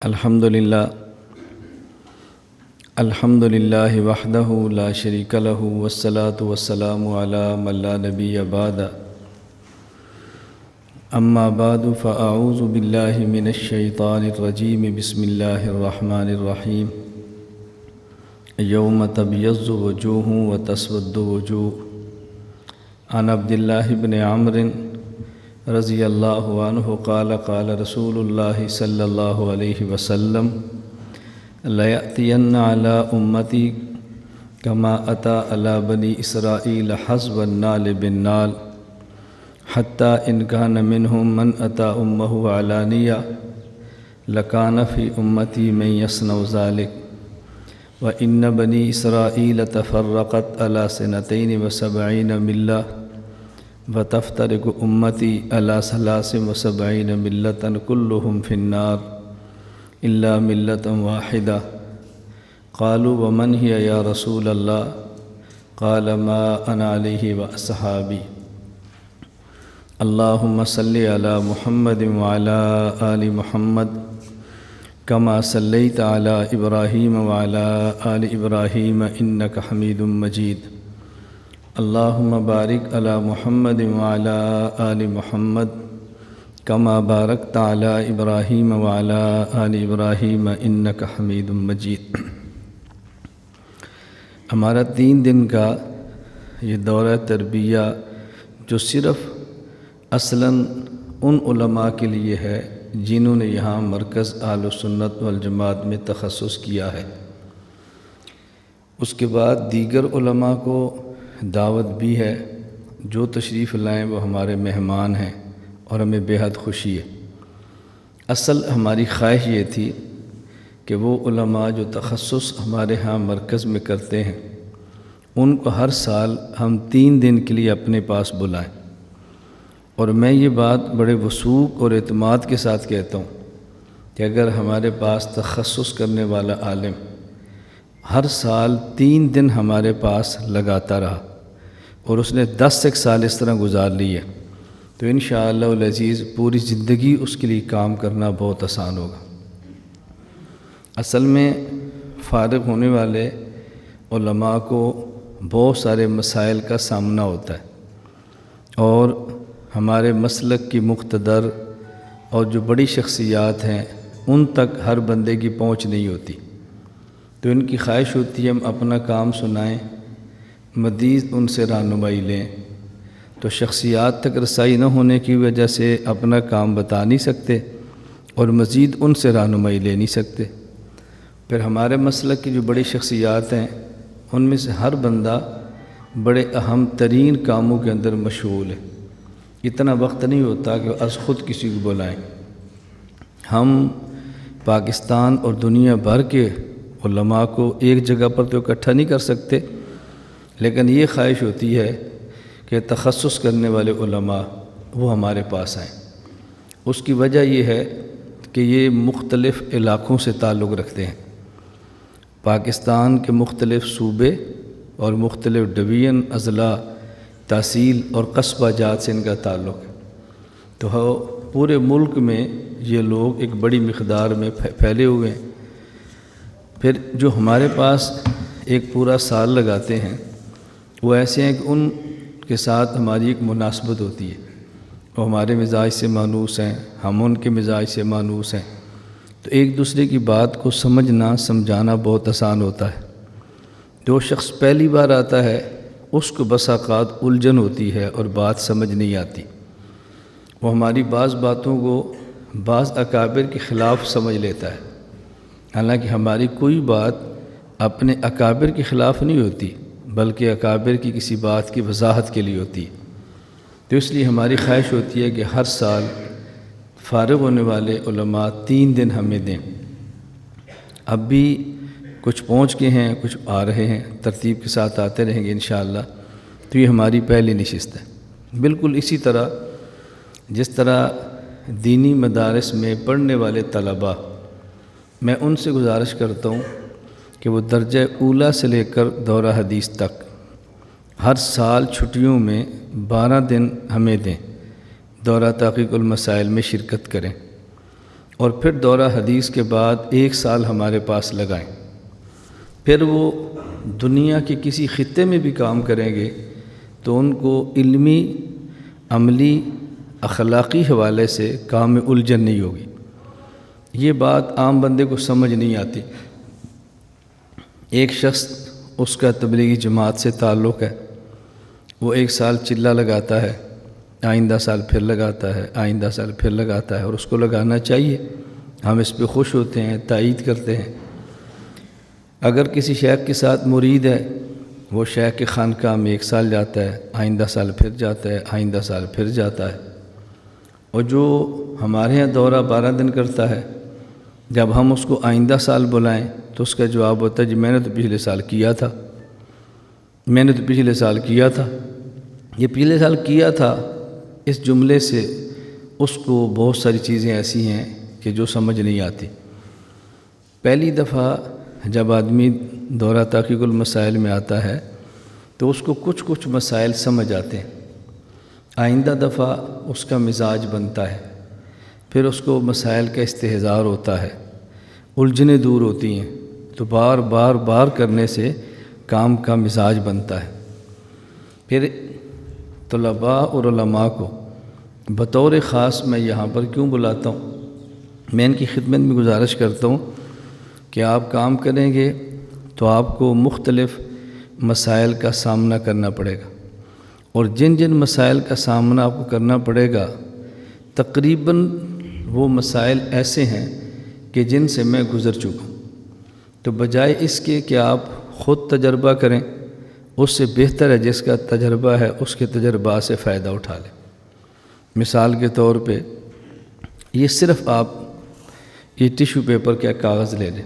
الحمدللہ الحمدللہ وحدہ لا شریک لہ والصلاة والسلام علی من لا نبی بعد اما بعد فاعوذ باللہ من الشیطان الرجیم بسم اللہ الرحمن الرحیم یوم تبیض وجوہ وتسود وجوہ عن عبداللہ بن عمرو رضی اللہ عنہ قال قال رسول اللہ صلی اللہ علیہ وسلم لَيَأْتِيَنَّ عَلَىٰ أُمَّتِي كَمَا أَتَىٰ عَلَىٰ بَنِي إِسْرَائِيلَ حَزْوَ النَّالِ بِالنَّالِ حَتَّىٰ إِنْ كَانَ مِنْهُمْ مَنْ أَتَىٰ أُمَّهُ عَلَانِيَةً لَكَانَ فِي أُمَّتِي مَنْ يَصْنَعُ ذَلِكَ وَإِنَّ بَنِي إِسْرَائِيلَ تَفَرَّقَتْ عَلَىٰ 72 مِلَّةً وتفترق أمتي على 73 ملة كلهم في النار إلا ملة واحدة قالوا ومن هي يا رسول الله قال ما أنا عليه وأصحابي اللهم صل على محمد وعلى آل محمد كما صليت على إبراهيم وعلى آل إبراهيم إنك حميد مجيد اللهم بارك على محمد وعلى آل محمد كما باركت على إبراهيم وعلى آل إبراهيم إنك حميد مجيد۔ ہمارا 3 دن کا یہ دورہ تربیہ جو صرف اصلاً ان علماء کے لیے ہے جنہوں نے یہاں مرکز اہل سنت والجماعت میں تخصص کیا ہے، اس کے بعد دیگر علماء کو دعوت بھی ہے، جو تشریف لائیں وہ ہمارے مہمان ہیں اور ہمیں بے حد خوشی ہے۔ اصل ہماری خواہش یہ تھی کہ وہ علماء جو تخصص ہمارے ہاں مرکز میں کرتے ہیں ان کو ہر سال ہم 3 دن کے لیے اپنے پاس بلائیں، اور میں یہ بات بڑے وثوق اور اعتماد کے ساتھ کہتا ہوں کہ اگر ہمارے پاس تخصص کرنے والا عالم ہر سال 3 دن ہمارے پاس لگاتا رہا اور اس نے 10 سال اس طرح گزار لیے تو انشاءاللہ العزیز پوری زندگی اس کے لیے کام کرنا بہت آسان ہوگا۔ اصل میں فارغ ہونے والے علماء کو بہت سارے مسائل کا سامنا ہوتا ہے، اور ہمارے مسلک کی مقتدر اور جو بڑی شخصیات ہیں ان تک ہر بندے کی پہنچ نہیں ہوتی، تو ان کی خواہش ہوتی ہے ہم اپنا کام سنائیں، مزید ان سے رہنمائی لیں، تو شخصیات تک رسائی نہ ہونے کی وجہ سے اپنا کام بتا نہیں سکتے اور مزید ان سے رہنمائی لے نہیں سکتے۔ پھر ہمارے مسلک کی جو بڑی شخصیات ہیں ان میں سے ہر بندہ بڑے اہم ترین کاموں کے اندر مشغول ہے، اتنا وقت نہیں ہوتا کہ از خود کسی کو بلائیں۔ ہم پاکستان اور دنیا بھر کے علماء کو ایک جگہ پر تو اکٹھا نہیں کر سکتے، لیکن یہ خواہش ہوتی ہے کہ تخصص کرنے والے علماء وہ ہمارے پاس آئیں۔ اس کی وجہ یہ ہے کہ یہ مختلف علاقوں سے تعلق رکھتے ہیں، پاکستان کے مختلف صوبے اور مختلف ڈویژن، اضلاع، تحصیل اور قصبہ جات سے ان کا تعلق ہے، تو پورے ملک میں یہ لوگ ایک بڑی مقدار میں پھیلے ہوئے ہیں۔ پھر جو ہمارے پاس ایک پورا سال لگاتے ہیں وہ ایسے ہیں کہ ان کے ساتھ ہماری ایک مناسبت ہوتی ہے، وہ ہمارے مزاج سے مانوس ہیں، ہم ان کے مزاج سے مانوس ہیں، تو ایک دوسرے کی بات کو سمجھنا سمجھانا بہت آسان ہوتا ہے۔ جو شخص پہلی بار آتا ہے اس کو بسا اوقات الجھن ہوتی ہے اور بات سمجھ نہیں آتی، وہ ہماری بعض باتوں کو بعض اکابر کے خلاف سمجھ لیتا ہے، حالانکہ ہماری کوئی بات اپنے اکابر کے خلاف نہیں ہوتی بلکہ اکابر کی کسی بات کی وضاحت کے لیے ہوتی ہے۔ تو اس لیے ہماری خواہش ہوتی ہے کہ ہر سال فارغ ہونے والے علماء 3 دن ہمیں دیں۔ اب بھی کچھ پہنچ کے ہیں، کچھ آ رہے ہیں، ترتیب کے ساتھ آتے رہیں گے انشاءاللہ، تو یہ ہماری پہلی نشست ہے۔ بالکل اسی طرح جس طرح دینی مدارس میں پڑھنے والے طلباء، میں ان سے گزارش کرتا ہوں کہ وہ درجہ اولیٰ سے لے کر دورہ حدیث تک ہر سال چھٹیوں میں 12 دن ہمیں دیں، دورہ تحقیق المسائل میں شرکت کریں، اور پھر دورہ حدیث کے بعد 1 سال ہمارے پاس لگائیں، پھر وہ دنیا کے کسی خطے میں بھی کام کریں گے تو ان کو علمی، عملی، اخلاقی حوالے سے کام میں الجھن نہیں ہوگی۔ یہ بات عام بندے کو سمجھ نہیں آتی۔ ایک شخص، اس کا تبلیغی جماعت سے تعلق ہے، وہ 1 سال چلہ لگاتا ہے، آئندہ سال پھر لگاتا ہے، آئندہ سال پھر لگاتا ہے، اور اس کو لگانا چاہیے، ہم اس پہ خوش ہوتے ہیں، تائید کرتے ہیں۔ اگر کسی شیخ کے ساتھ مرید ہے، وہ شیخ کے خانقاہ میں 1 سال جاتا ہے، آئندہ سال پھر جاتا ہے، آئندہ سال پھر جاتا ہے۔ اور جو ہمارے ہاں دورہ 12 دن کرتا ہے، جب ہم اس کو آئندہ سال بلائیں تو اس کا جواب ہوتا ہے جی میں نے تو پچھلے سال کیا تھا، میں نے تو پچھلے سال کیا تھا۔ یہ پچھلے سال کیا تھا، اس جملے سے اس کو بہت ساری چیزیں ایسی ہیں کہ جو سمجھ نہیں آتی۔ پہلی دفعہ جب آدمی دورہ تحقیق المسائل میں آتا ہے تو اس کو کچھ مسائل سمجھ آتے ہیں، آئندہ دفعہ اس کا مزاج بنتا ہے، پھر اس کو مسائل کا استحضار ہوتا ہے، الجھنیں دور ہوتی ہیں، تو بار کرنے سے کام کا مزاج بنتا ہے۔ پھر طلباء اور علماء کو بطور خاص میں یہاں پر کیوں بلاتا ہوں؟ میں ان کی خدمت میں گزارش کرتا ہوں کہ آپ کام کریں گے تو آپ کو مختلف مسائل کا سامنا کرنا پڑے گا، اور جن مسائل کا سامنا آپ کو کرنا پڑے گا تقریباً وہ مسائل ایسے ہیں کہ جن سے میں گزر چکا ہوں، تو بجائے اس کے کہ آپ خود تجربہ کریں، اس سے بہتر ہے جس کا تجربہ ہے اس کے تجربات سے فائدہ اٹھا لیں۔ مثال کے طور پہ یہ صرف آپ یہ ٹیشو پیپر کا کاغذ لے لیں،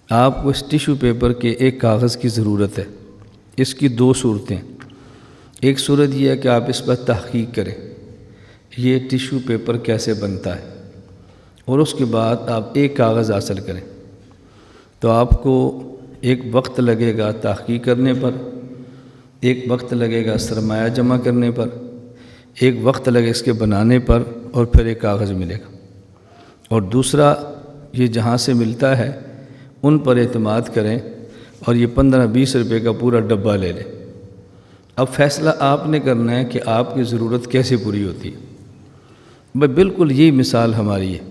آپ کو اس ٹیشو پیپر کے ایک کاغذ کی ضرورت ہے۔ اس کی 2 صورتیں، ایک صورت یہ ہے کہ آپ اس پر تحقیق کریں یہ ٹیشو پیپر کیسے بنتا ہے، اور اس کے بعد آپ ایک کاغذ حاصل کریں، تو آپ کو ایک وقت لگے گا تحقیق کرنے پر، ایک وقت لگے گا سرمایہ جمع کرنے پر، ایک وقت لگے اس کے بنانے پر، اور پھر ایک کاغذ ملے گا۔ اور دوسرا، یہ جہاں سے ملتا ہے ان پر اعتماد کریں اور یہ 15-20 روپے کا پورا ڈبہ لے لیں۔ اب فیصلہ آپ نے کرنا ہے کہ آپ کی ضرورت کیسے پوری ہوتی ہے۔ بالکل یہی مثال ہماری ہے،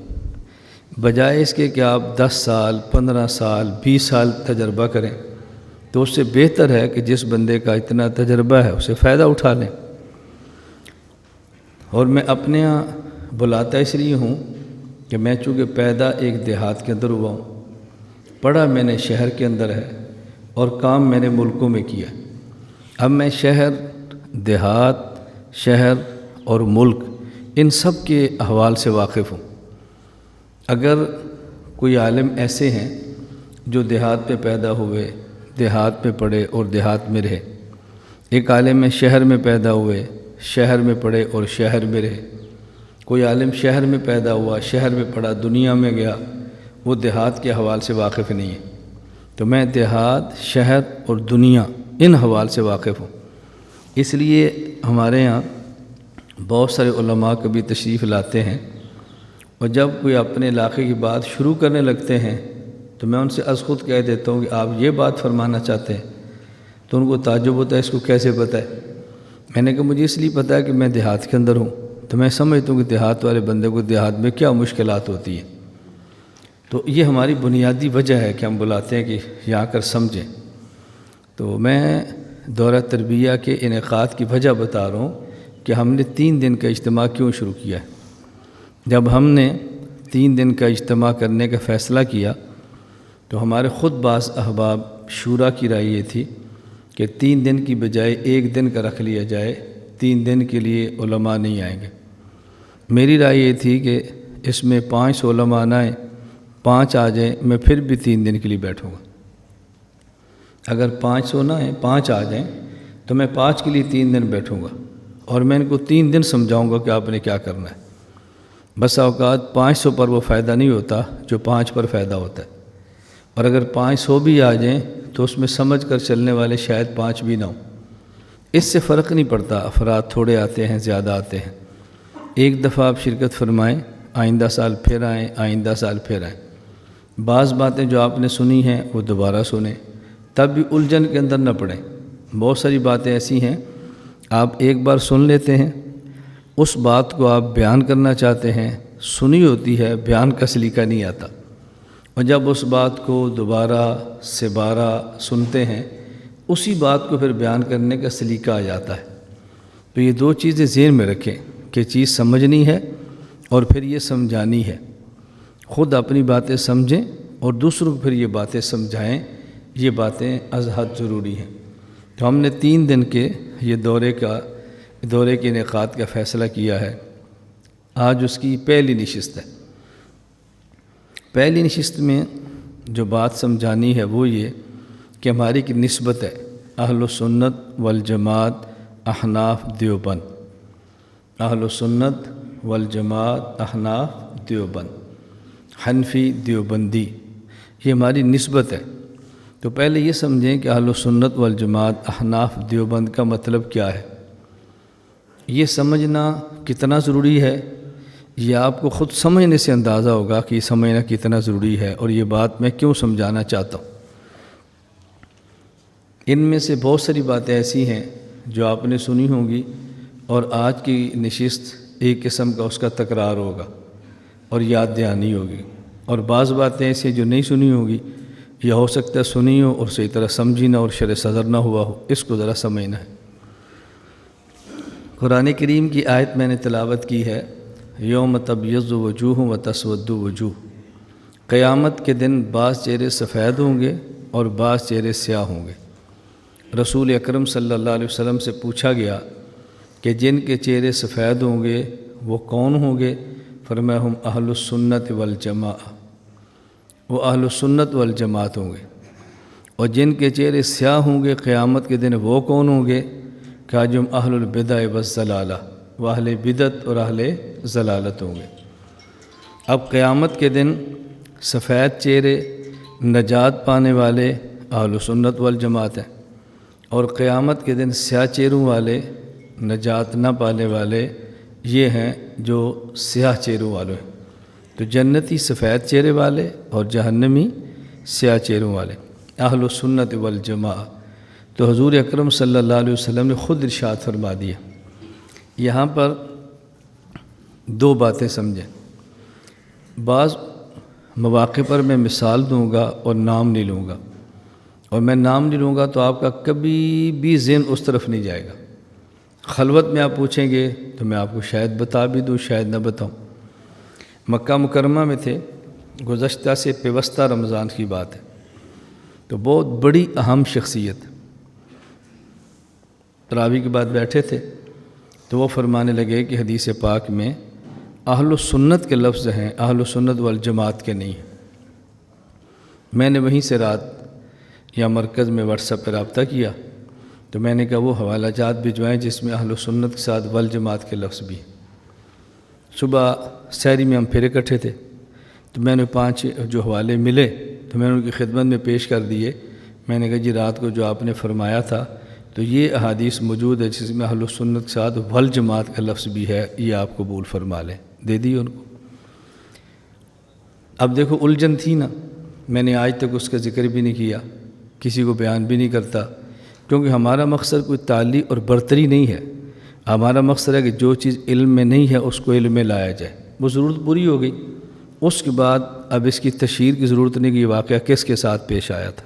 بجائے اس کے کہ آپ 10 سال 15 سال 20 سال تجربہ کریں، تو اس سے بہتر ہے کہ جس بندے کا اتنا تجربہ ہے اسے فائدہ اٹھا لیں۔ اور میں اپنے یہاں بلاتا اس لیے ہوں کہ میں چونکہ پیدا ایک دیہات کے اندر ہوا ہوں، پڑھا میں نے شہر کے اندر ہے، اور کام میں نے ملکوں میں کیا۔ اب میں شہر، دیہات، شہر اور ملک، ان سب کے احوال سے واقف ہوں۔ اگر کوئی عالم ایسے ہیں جو دیہات پہ پیدا ہوئے، دیہات میں پڑھے اور دیہات میں رہے، ایک عالم میں شہر میں پیدا ہوئے، شہر میں پڑھے اور شہر میں رہے، کوئی عالم شہر میں پیدا ہوا، شہر میں پڑھا، دنیا میں گیا، وہ دیہات کے حوال سے واقف نہیں ہے۔ تو میں دیہات، شہر اور دنیا، ان حوال سے واقف ہوں۔ اس لیے ہمارے ہاں بہت سارے علماء کبھی تشریف لاتے ہیں، اور جب کوئی اپنے علاقے کی بات شروع کرنے لگتے ہیں تو میں ان سے از خود کہہ دیتا ہوں کہ آپ یہ بات فرمانا چاہتے ہیں، تو ان کو تعجب ہوتا ہے اس کو کیسے پتہ ہے؟ میں نے کہا مجھے اس لیے پتہ ہے کہ میں دیہات کے اندر ہوں، تو میں سمجھتا ہوں کہ دیہات والے بندے کو دیہات میں کیا مشکلات ہوتی ہیں۔ تو یہ ہماری بنیادی وجہ ہے کہ ہم بلاتے ہیں کہ یہاں کر سمجھیں۔ تو میں دورہ تربیہ کے انعقاد کی وجہ بتا رہا ہوں کہ ہم نے 3 دن کا اجتماع کیوں شروع کیا ہے۔ جب ہم نے 3 دن کا اجتماع کرنے کا فیصلہ کیا تو ہمارے خود بعض احباب شورا کی رائے یہ تھی کہ 3 دن کی بجائے 1 دن کا رکھ لیا جائے، 3 دن کے لیے علماء نہیں آئیں گے۔ میری رائے یہ تھی کہ اس میں 5 علماء نہ آئیں، 5 آ جائیں، میں پھر بھی 3 دن کے لیے بیٹھوں گا۔ اگر 500 نہ آئیں، 5 آ جائیں تو میں 5 کے لیے 3 دن بیٹھوں گا، اور میں ان کو 3 دن سمجھاؤں گا کہ آپ نے کیا کرنا ہے۔ بس اوقات 500 پر وہ فائدہ نہیں ہوتا جو 5 پر فائدہ ہوتا ہے، اور اگر 500 بھی آ جائیں تو اس میں سمجھ کر چلنے والے شاید 5 بھی نہ ہوں۔ اس سے فرق نہیں پڑتا افراد تھوڑے آتے ہیں زیادہ آتے ہیں۔ ایک دفعہ آپ شرکت فرمائیں، آئندہ سال پھر آئیں، آئندہ سال پھر آئیں۔ بعض باتیں جو آپ نے سنی ہیں وہ دوبارہ سنیں، تب بھی الجھن کے اندر نہ پڑیں۔ بہت ساری باتیں ایسی ہیں آپ ایک بار سن لیتے ہیں، اس بات کو آپ بیان کرنا چاہتے ہیں، سنی ہوتی ہے، بیان کا سلیقہ نہیں آتا، اور جب اس بات کو دوبارہ سے بارہ سنتے ہیں اسی بات کو پھر بیان کرنے کا سلیقہ آ جاتا ہے۔ تو یہ دو چیزیں ذہن میں رکھیں کہ چیز سمجھنی ہے اور پھر یہ سمجھانی ہے۔ خود اپنی باتیں سمجھیں اور دوسروں کو پھر یہ باتیں سمجھائیں، یہ باتیں از حد ضروری ہیں۔ تو ہم نے 3 دن کے یہ دورے کے انعقاد کا فیصلہ کیا ہے۔ آج اس کی پہلی نشست ہے۔ پہلی نشست میں جو بات سمجھانی ہے وہ یہ کہ ہماری کی نسبت ہے اہل سنت والجماعت احناف دیوبند، اہل سنت والجماعت احناف دیوبند، حنفی دیوبندی، یہ ہماری نسبت ہے۔ تو پہلے یہ سمجھیں کہ اہل سنت والجماعت احناف دیوبند کا مطلب کیا ہے۔ یہ سمجھنا کتنا ضروری ہے یہ آپ کو خود سمجھنے سے اندازہ ہوگا کہ یہ سمجھنا کتنا ضروری ہے اور یہ بات میں کیوں سمجھانا چاہتا ہوں۔ ان میں سے بہت ساری باتیں ایسی ہیں جو آپ نے سنی ہوں گی، اور آج کی نشست ایک قسم کا اس کا تکرار ہوگا اور یاد دہانی ہوگی، اور بعض باتیں ایسی جو نہیں سنی ہوگی یا ہو سکتا ہے سنی ہو اور صحیح طرح سمجھی نہ اور شرح صدر نہ ہوا ہو، اس کو ذرا سمجھنا ہے۔ قرآن کریم کی آیت میں نے تلاوت کی ہے، یوم تبیض وجوہ و تسود وجوہ، قیامت کے دن بعض چہرے سفید ہوں گے اور بعض چہرے سیاہ ہوں گے۔ رسول اکرم صلی اللہ علیہ وسلم سے پوچھا گیا کہ جن کے چہرے سفید ہوں گے وہ کون ہوں گے؟ فرمایا ہم اہل السنت والجماعہ، وہ اہل السنت والجماعت ہوں گے۔ اور جن کے چہرے سیاہ ہوں گے قیامت کے دن وہ کون ہوں گے؟ کہ جو اہل البدع والضلالہ، وہ اہل بدعت اور اہل ضلالت ہوں گے۔ اب قیامت کے دن سفید چہرے نجات پانے والے اہل سنت والجماعت ہیں، اور قیامت کے دن سیاہ چہروں والے نجات نہ پانے والے یہ ہیں جو سیاہ چہروں والے ہیں۔ تو جنتی سفید چہرے والے اور جہنمی سیاہ چہروں والے، اہل سنت والجماعہ۔ تو حضور اکرم صلی اللہ علیہ وسلم نے خود ارشاد فرما دیا۔ یہاں پر 2 باتیں سمجھیں۔ بعض مواقع پر میں مثال دوں گا اور نام نہیں لوں گا، اور میں نام نہیں لوں گا تو آپ کا کبھی بھی ذہن اس طرف نہیں جائے گا۔ خلوت میں آپ پوچھیں گے تو میں آپ کو شاید بتا بھی دوں، شاید نہ بتاؤں۔ مکہ مکرمہ میں تھے، گزشتہ سے پیوستہ رمضان کی بات ہے، تو بہت بڑی اہم شخصیت، تراویح کے بعد بیٹھے تھے تو وہ فرمانے لگے کہ حدیث پاک میں اہل سنت کے لفظ ہیں، اہل سنت والجماعت کے نہیں ہیں۔ میں نے وہیں سے رات یا مرکز میں واٹس ایپ پہ رابطہ کیا تو میں نے کہا وہ حوالہ جات بھجوائیں جس میں اہل سنت کے ساتھ والجماعت کے لفظ بھی ہیں۔ صبح سحری میں ہم پھر اکٹھے تھے تو میں نے 5 جو حوالے ملے تو میں نے ان کی خدمت میں پیش کر دیے۔ میں نے کہا جی رات کو جو آپ نے فرمایا تھا تو یہ احادیث موجود ہے جس میں اہل سنت کے ساتھ والجماعت کا لفظ بھی ہے، یہ آپ قبول فرما لیں، دے دی ان کو۔ اب دیکھو الجھن تھی نا، میں نے آج تک اس کا ذکر بھی نہیں کیا، کسی کو بیان بھی نہیں کرتا، کیونکہ ہمارا مقصد کوئی تعلی اور برتری نہیں ہے۔ ہمارا مقصد ہے کہ جو چیز علم میں نہیں ہے اس کو علم میں لایا جائے۔ وہ ضرورت پوری ہو گئی، اس کے بعد اب اس کی تشہیر کی ضرورت نہیں کہ یہ واقعہ کس کے ساتھ پیش آیا تھا۔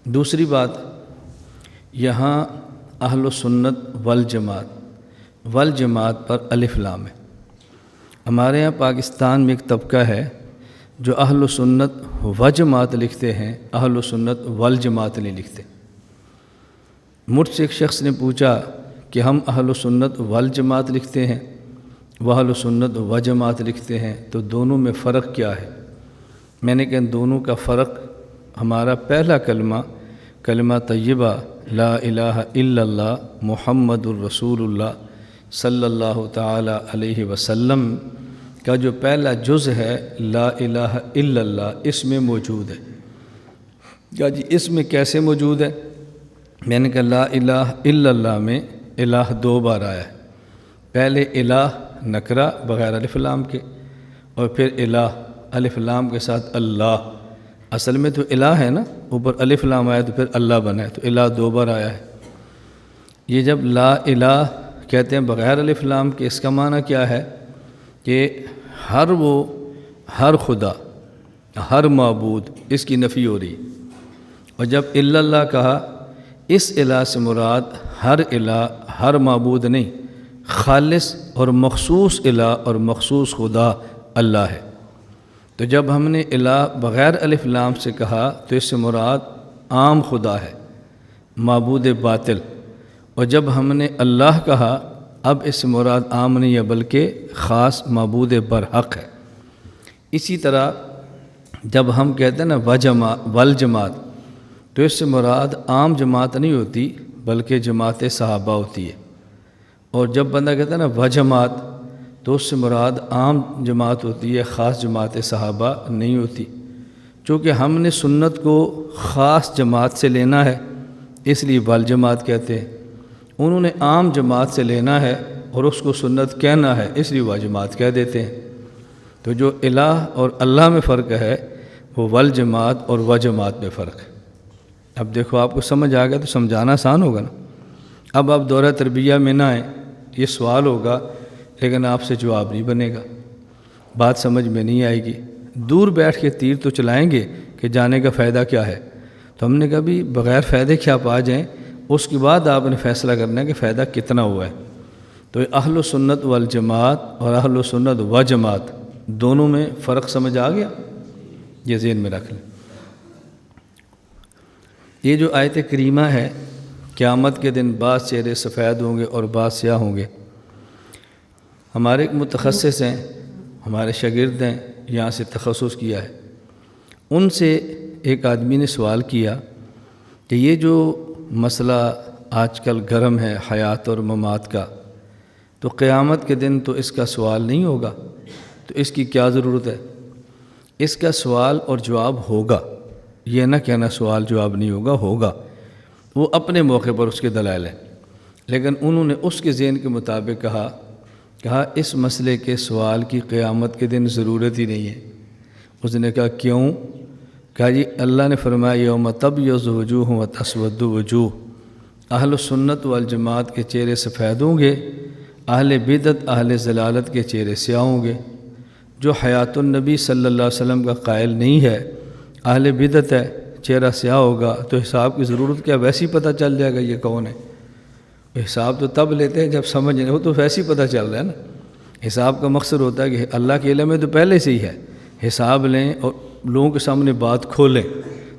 دوسری بات، یہاں اہل سنت والجماعت پر الف لام ہے۔ ہمارے یہاں پاکستان میں ایک طبقہ ہے جو اہل سنت و جماعت لکھتے ہیں، اہل سنت والجماعت نہیں لکھتے۔ مجھ سے ایک شخص نے پوچھا کہ ہم اہل سنت والجماعت لکھتے ہیں، وہ اہل سنت و جماعت لکھتے ہیں، تو دونوں میں فرق کیا ہے؟ میں نے کہا ان دونوں کا فرق ہمارا پہلا کلمہ طیبہ لا الہ الا اللہ محمد الرسول اللہ صلی اللہ تعالی علیہ وسلم کا جو پہلا جز ہے لا الہ الا اللہ، اس میں موجود ہے۔ کیا جی اس میں کیسے موجود ہے؟ میں نے کہا لا الہ الا اللہ میں الہ 2 بار آیا ہے۔ پہلے الہ نکرہ بغیر الف لام کے، اور پھر الہ الف لام کے ساتھ اللہ۔ اصل میں تو الہ ہے نا، اوپر الف لام آیا تو پھر اللہ بنا ہے، تو الہ 2 بار آیا ہے۔ یہ جب لا الہ کہتے ہیں بغیر الف لام کے، اس کا معنی کیا ہے کہ ہر خدا، ہر معبود، اس کی نفی ہو رہی۔ اور جب الا اللہ کہا، اس الہ سے مراد ہر الہ، ہر معبود نہیں، خالص اور مخصوص الہ اور مخصوص خدا اللہ ہے۔ تو جب ہم نے الہ بغیر الف لام سے کہا تو اس سے مراد عام خدا ہے، معبود باطل۔ اور جب ہم نے اللہ کہا، اب اس سے مراد عام نہیں ہے بلکہ خاص معبود برحق ہے۔ اسی طرح جب ہم کہتے ہیں نا والجماعت، تو اس سے مراد عام جماعت نہیں ہوتی بلکہ جماعت صحابہ ہوتی ہے۔ اور جب بندہ کہتا ہے نا وجماعت، تو اس سے مراد عام جماعت ہوتی ہے، خاص جماعت صحابہ نہیں ہوتی۔ چونکہ ہم نے سنت کو خاص جماعت سے لینا ہے اس لیے والجماعت کہتے ہیں، انہوں نے عام جماعت سے لینا ہے اور اس کو سنت کہنا ہے اس لیے واجماعت کہہ دیتے ہیں۔ تو جو الہ اور اللہ میں فرق ہے وہ والجماعت اور وجماعت میں فرق ہے۔ اب دیکھو آپ کو سمجھ آ گیا تو سمجھانا آسان ہوگا نا۔ اب آپ دورہ تربیہ میں نہ آئیں، یہ سوال ہوگا لیکن آپ سے جواب نہیں بنے گا، بات سمجھ میں نہیں آئے گی۔ دور بیٹھ کے تیر تو چلائیں گے کہ جانے کا فائدہ کیا ہے، تو ہم نے کہا بھی بغیر فائدے کے آپ آ جائیں، اس کے بعد آپ نے فیصلہ کرنا ہے کہ فائدہ کتنا ہوا ہے۔ تو اہل سنت والجماعت اور اہل سنت و جماعت دونوں میں فرق سمجھ آ گیا، یہ ذہن میں رکھ لیں۔ یہ جو آیت کریمہ ہے، قیامت کے دن بعض چہرے سفید ہوں گے اور بعض سیاہ ہوں گے، ہمارے ایک متخصص ہیں، ہمارے شاگرد ہیں، یہاں سے تخصص کیا ہے، ان سے ایک آدمی نے سوال کیا کہ یہ جو مسئلہ آج کل گرم ہے حیات اور ممات کا، تو قیامت کے دن تو اس کا سوال نہیں ہوگا، تو اس کی کیا ضرورت ہے؟ اس کا سوال اور جواب ہوگا، یہ نہ کہنا سوال جواب نہیں ہوگا، ہوگا۔ وہ اپنے موقع پر اس کے دلائل ہیں، لیکن انہوں نے اس کے ذہن کے مطابق کہا اس مسئلے کے سوال کی قیامت کے دن ضرورت ہی نہیں ہے۔ اس نے کہا کیوں؟ کہا جی اللہ نے فرمایا یوم تبیض وجوہ و تسود وجوہ، اہل سنت والجماعت کے چہرے سفید ہوں گے، اہل بدعت اہل ضلالت کے چہرے سیاہ ہوں گے۔ جو حیات النبی صلی اللہ علیہ وسلم کا قائل نہیں ہے، اہل بدعت ہے، چہرہ سیاہ ہوگا، تو حساب کی ضرورت کیا؟ ویسے ہی پتہ چل جائے گا یہ کون ہے۔ حساب تو تب لیتے ہیں جب سمجھ نہیں، وہ تو ویسے ہی پتہ چل رہا ہے نا۔ حساب کا مقصد ہوتا ہے کہ اللہ کے علم میں تو پہلے سے ہی ہے، حساب لیں اور لوگوں کے سامنے بات کھولیں،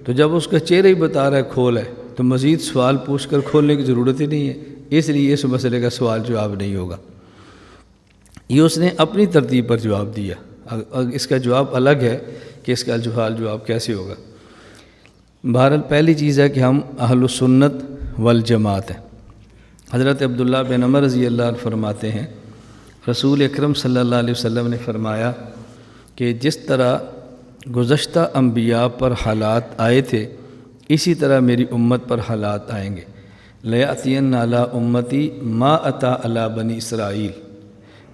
تو جب اس کا چہرہ ہی بتا رہا ہے کھول ہے، تو مزید سوال پوچھ کر کھولنے کی ضرورت ہی نہیں ہے، اس لیے اس مسئلے کا سوال جواب نہیں ہوگا۔ یہ اس نے اپنی ترتیب پر جواب دیا، اس کا جواب الگ ہے کہ اس کا جواب کیسے ہوگا۔ بہرحال پہلی چیز ہے کہ ہم اہل سنت والجماعت ہیں۔ حضرت عبداللہ بن عمر رضی اللہ عنہ فرماتے ہیں رسول اکرم صلی اللہ علیہ وسلم نے فرمایا کہ جس طرح گزشتہ انبیاء پر حالات آئے تھے اسی طرح میری امت پر حالات آئیں گے۔ لَيَأْتِيَنَّ عَلَىٰ أُمَّتِي مَا أَتَىٰ عَلَىٰ بَنِي اسرائیل،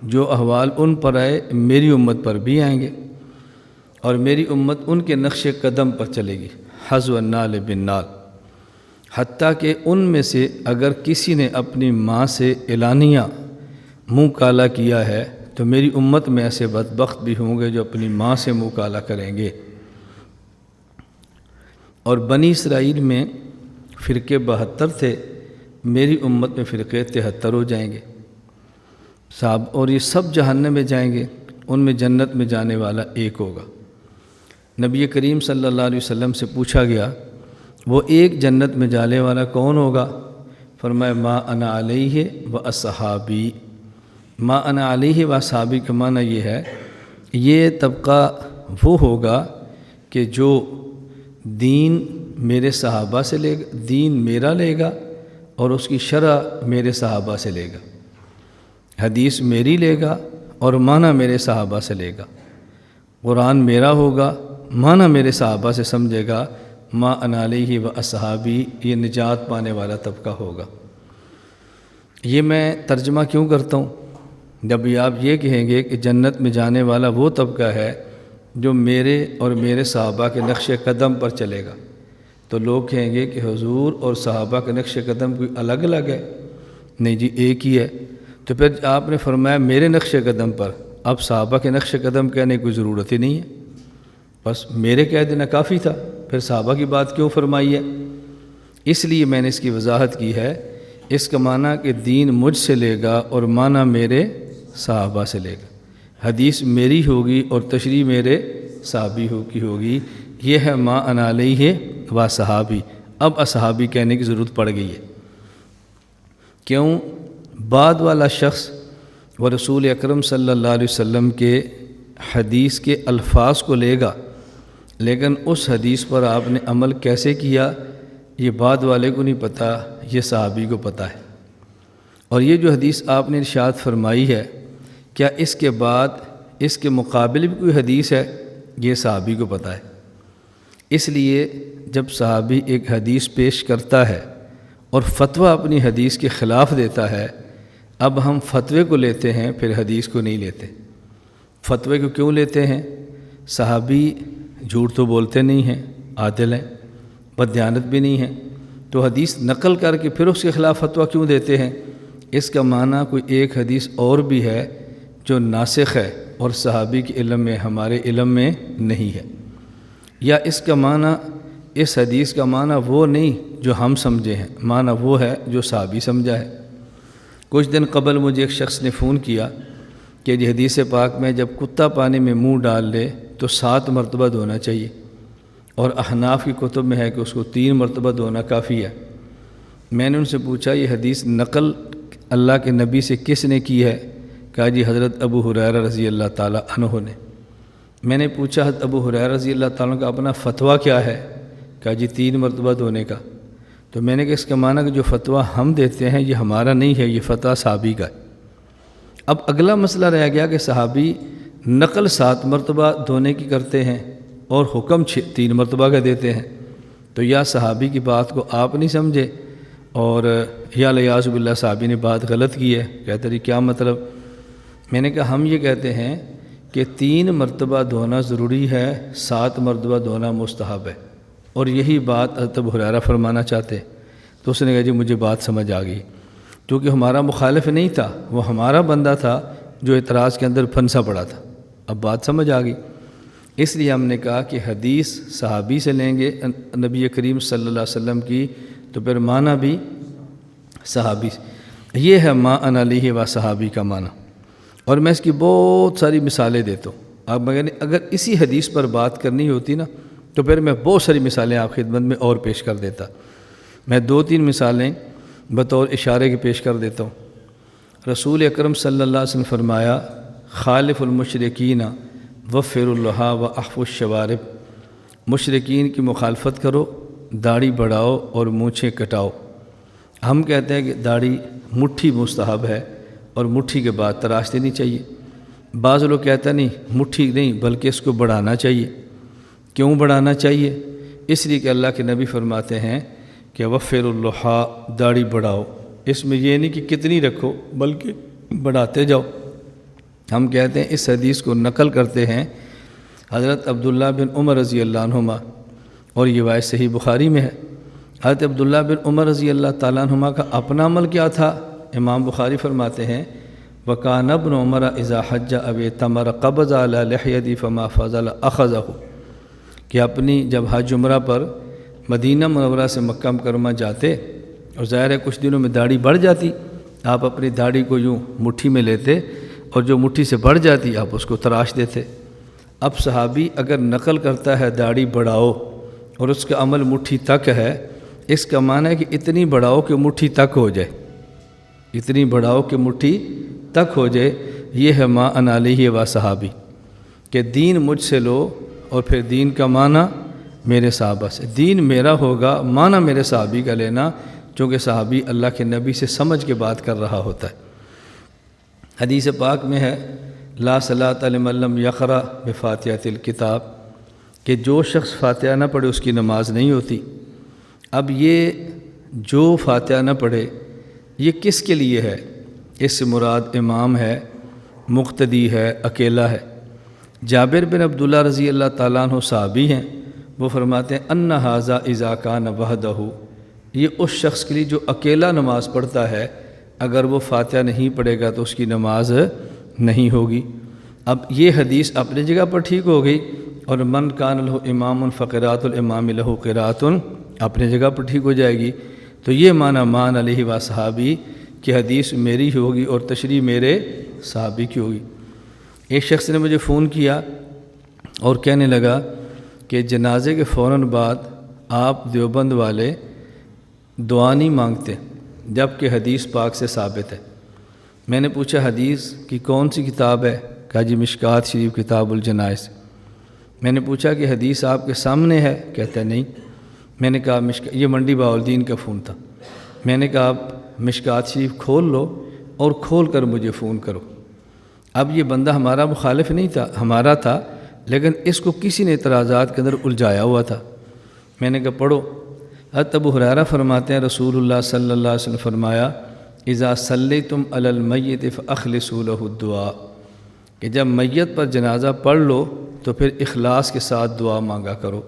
جو احوال ان پر آئے میری امت پر بھی آئیں گے، اور میری امت ان کے نقش قدم پر چلے گی، حذو النال بالنال، حتیٰ کہ ان میں سے اگر کسی نے اپنی ماں سے اعلانیہ منہ کالا کیا ہے تو میری امت میں ایسے بدبخت بھی ہوں گے جو اپنی ماں سے منہ کالا کریں گے۔ اور بنی اسرائیل میں فرقے 72 تھے، میری امت میں فرقے 73 ہو جائیں گے صاحب، اور یہ سب جہنم میں جائیں گے، ان میں جنت میں جانے والا ایک ہوگا۔ نبی کریم صلی اللہ علیہ وسلم سے پوچھا گیا وہ ایک جنت میں جانے والا کون ہوگا؟ فرمایا ما انا علیہ و اصحابی۔ ما انا علیہ و اصحابی کا معنی یہ ہے یہ طبقہ وہ ہوگا کہ جو دین میرے صحابہ سے لے گا، دین میرا لے گا اور اس کی شرع میرے صحابہ سے لے گا، حدیث میری لے گا اور معنی میرے صحابہ سے لے گا، قرآن میرا ہوگا، معنی میرے صحابہ سے سمجھے گا۔ ما انا علیہ و اصحابی، یہ نجات پانے والا طبقہ ہوگا۔ یہ میں ترجمہ کیوں کرتا ہوں؟ جب آپ یہ کہیں گے کہ جنت میں جانے والا وہ طبقہ ہے جو میرے اور میرے صحابہ کے نقش قدم پر چلے گا، تو لوگ کہیں گے کہ حضور اور صحابہ کے نقش قدم کوئی الگ الگ ہے؟ نہیں جی، ایک ہی ہے۔ تو پھر آپ نے فرمایا میرے نقش قدم پر، اب صحابہ کے نقش قدم کہنے کی کوئی ضرورت ہی نہیں ہے، بس میرے کہہ دینا کافی تھا، پھر صحابہ کی بات کیوں فرمائی ہے؟ اس لیے میں نے اس کی وضاحت کی ہے۔ اس کا معنی کہ دین مجھ سے لے گا اور معنی میرے صحابہ سے لے گا، حدیث میری ہوگی اور تشریح میرے صحابی کی ہوگی۔ یہ ہے ما انا علیہ و صحابی۔ اب اصحابی کہنے کی ضرورت پڑ گئی ہے، کیوں؟ بعد والا شخص وہ رسول اکرم صلی اللہ علیہ وسلم کے حدیث کے الفاظ کو لے گا، لیکن اس حدیث پر آپ نے عمل کیسے کیا یہ بعد والے کو نہیں پتہ، یہ صحابی کو پتہ ہے۔ اور یہ جو حدیث آپ نے ارشاد فرمائی ہے، کیا اس کے بعد اس کے مقابل بھی کوئی حدیث ہے؟ یہ صحابی کو پتہ ہے۔ اس لیے جب صحابی ایک حدیث پیش کرتا ہے اور فتویٰ اپنی حدیث کے خلاف دیتا ہے، اب ہم فتوے کو لیتے ہیں، پھر حدیث کو نہیں لیتے۔ فتوے کو کیوں لیتے ہیں؟ صحابی جھوٹ تو بولتے نہیں ہیں، عادل ہیں، بددیانت بھی نہیں ہیں، تو حدیث نقل کر کے پھر اس کے خلاف فتویٰ کیوں دیتے ہیں؟ اس کا معنی کوئی ایک حدیث اور بھی ہے جو ناسخ ہے اور صحابی کے علم میں، ہمارے علم میں نہیں ہے، یا اس کا معنی، اس حدیث کا معنی وہ نہیں جو ہم سمجھے ہیں، معنی وہ ہے جو صحابی سمجھا ہے۔ کچھ دن قبل مجھے ایک شخص نے فون کیا کہ جی حدیث پاک میں جب کتا پانی میں منہ ڈال لے تو 7 مرتبہ دھونا چاہیے، اور احناف کی کتب میں ہے کہ اس کو 3 مرتبہ دھونا کافی ہے۔ میں نے ان سے پوچھا یہ حدیث نقل اللہ کے نبی سے کس نے کی ہے؟ کہا جی حضرت ابو ہریرہ رضی اللہ تعالیٰ عنہ نے۔ میں نے پوچھا حضرت ابو ہریرہ رضی اللہ تعالیٰ عنہ کا اپنا فتویٰ کیا ہے؟ کہا جی 3 مرتبہ دھونے کا۔ تو میں نے کہا اس کا معنی کہ جو فتویٰ ہم دیتے ہیں یہ ہمارا نہیں ہے، یہ فتویٰ صحابی کا ہے۔ اب اگلا مسئلہ رہ گیا کہ صحابی نقل 7 مرتبہ دھونے کی کرتے ہیں اور حکم 3 مرتبہ کا دیتے ہیں، تو یا صحابی کی بات کو آپ نہیں سمجھے، اور یا الیاذ باللہ صحابی نے بات غلط کی ہے۔ کہتے رہی کیا مطلب؟ میں نے کہا ہم یہ کہتے ہیں کہ 3 مرتبہ دھونا ضروری ہے، 7 مرتبہ دھونا مستحب ہے، اور یہی بات حضرت ابو ہریرہ فرمانا چاہتے۔ تو اس نے کہا جی مجھے بات سمجھ آ گئی، کیونکہ ہمارا مخالف نہیں تھا، وہ ہمارا بندہ تھا جو اعتراض کے اندر پھنسا پڑا تھا۔ اب بات سمجھ آ گئی۔ اس لیے ہم نے کہا کہ حدیث صحابی سے لیں گے نبی کریم صلی اللہ علیہ وسلم کی، تو پھر معنی بھی صحابی سے۔ یہ ہے ما انا علیہ و صحابی کا معنی، اور میں اس کی بہت ساری مثالیں دیتا ہوں۔ اب اگر اسی حدیث پر بات کرنی ہوتی نا تو پھر میں بہت ساری مثالیں آپ خدمت میں اور پیش کر دیتا۔ میں 2-3 مثالیں بطور اشارے کے پیش کر دیتا ہوں۔ رسول اکرم صلی اللہ علیہ وسلم فرمایا خالف المشرکین وفر اللہ و احف الشوارب، مشرکین کی مخالفت کرو، داڑھی بڑھاؤ اور مونچھیں کٹاؤ۔ ہم کہتے ہیں کہ داڑھی مٹھی مستحب ہے اور مٹھی کے بعد تراش دینی چاہیے۔ بعض لوگ کہتے ہیں نہیں مٹھی نہیں بلکہ اس کو بڑھانا چاہیے۔ کیوں بڑھانا چاہیے؟ اس لیے کہ اللہ کے نبی فرماتے ہیں کہ وفر اللحیٰ، داڑھی بڑھاؤ۔ اس میں یہ نہیں کہ کتنی رکھو بلکہ بڑھاتے جاؤ۔ ہم کہتے ہیں اس حدیث کو نقل کرتے ہیں حضرت عبداللہ بن عمر رضی اللہ عنہما، اور یہ روایت صحیح بخاری میں ہے۔ حضرت عبداللہ بن عمر رضی اللہ تعالیٰ عنہما کا اپنا عمل کیا تھا؟ امام بخاری فرماتے ہیں وَكَانَ ابْنُ عُمَرَ إِذَا حَجَّ أَوْ اعْتَمَرَ قَبَضَ عَلَى لِحْيَتِهِ فَمَا فَضَلَ أَخَذَهُ، کہ اپنی جب حج عمرہ پر مدینہ منورہ سے مکہ مکرمہ جاتے اور ظاہر ہے کچھ دنوں میں داڑھی بڑھ جاتی، آپ اپنی داڑھی کو یوں مٹھی میں لیتے اور جو مٹھی سے بڑھ جاتی آپ اس کو تراش دیتے۔ اب صحابی اگر نقل کرتا ہے داڑھی بڑھاؤ اور اس کا عمل مٹھی تک ہے، اس کا معنی ہے کہ اتنی بڑھاؤ کہ مٹھی تک ہو جائے، اتنی بڑھاؤ کہ مٹھی تک ہو جائے۔ یہ ہے ما انا علیہ و صحابی، کہ دین مجھ سے لو، اور پھر دین کا معنی میرے صحابہ سے۔ دین میرا ہوگا، معنی میرے صحابی کا لینا، چونکہ صحابی اللہ کے نبی سے سمجھ کے بات کر رہا ہوتا ہے۔ حدیث پاک میں ہے لا صلاۃ لمن لم یقرأ بفاتحۃ الکتاب، کہ جو شخص فاتحہ نہ پڑھے اس کی نماز نہیں ہوتی۔ اب یہ جو فاتحہ نہ پڑھے یہ کس کے لیے ہے؟ اس سے مراد امام ہے مقتدی ہے، اکیلا ہے۔ جابر بن عبداللہ رضی اللہ تعالیٰ عنہ صحابی ہیں، وہ فرماتے ہیں ان ھذا اذا کان وحدہ، یہ اس شخص کے لیے جو اکیلا نماز پڑھتا ہے، اگر وہ فاتحہ نہیں پڑھے گا تو اس کی نماز نہیں ہوگی۔ اب یہ حدیث اپنی جگہ پر ٹھیک ہو گئی، اور من کان لہ امام فقراۃ الامام لہ قراۃ اپنی جگہ پر ٹھیک ہو جائے گی۔ تو یہ معنی مان علیہ و صحابی کہ حدیث میری ہوگی اور تشریح میرے صحابی کی ہوگی۔ ایک شخص نے مجھے فون کیا اور کہنے لگا کہ جنازے کے فوراً بعد آپ دیوبند والے دعا نہیں مانگتے، جبکہ حدیث پاک سے ثابت ہے۔ میں نے پوچھا حدیث کی کون سی کتاب ہے؟ کہا جی مشکوٰۃ شریف کتاب الجنائز۔ میں نے پوچھا کہ حدیث آپ کے سامنے ہے؟ کہتا ہے نہیں۔ میں نے کہا یہ منڈی بہاؤالدین کا فون تھا۔ میں نے کہا آپ مشکوٰۃ شریف کھول لو اور کھول کر مجھے فون کرو۔ اب یہ بندہ ہمارا مخالف نہیں تھا، ہمارا تھا، لیکن اس کو کسی نے اعتراضات کے اندر الجھایا ہوا تھا۔ میں نے کہا پڑھو۔ حضرت ابو ہریرہ فرماتے ہیں رسول اللہ صلی اللہ علیہ وسلم فرمایا اذا صلیتم علی المیت فاخلصوا له الدعاء، کہ جب میت پر جنازہ پڑھ لو تو پھر اخلاص کے ساتھ دعا مانگا کرو۔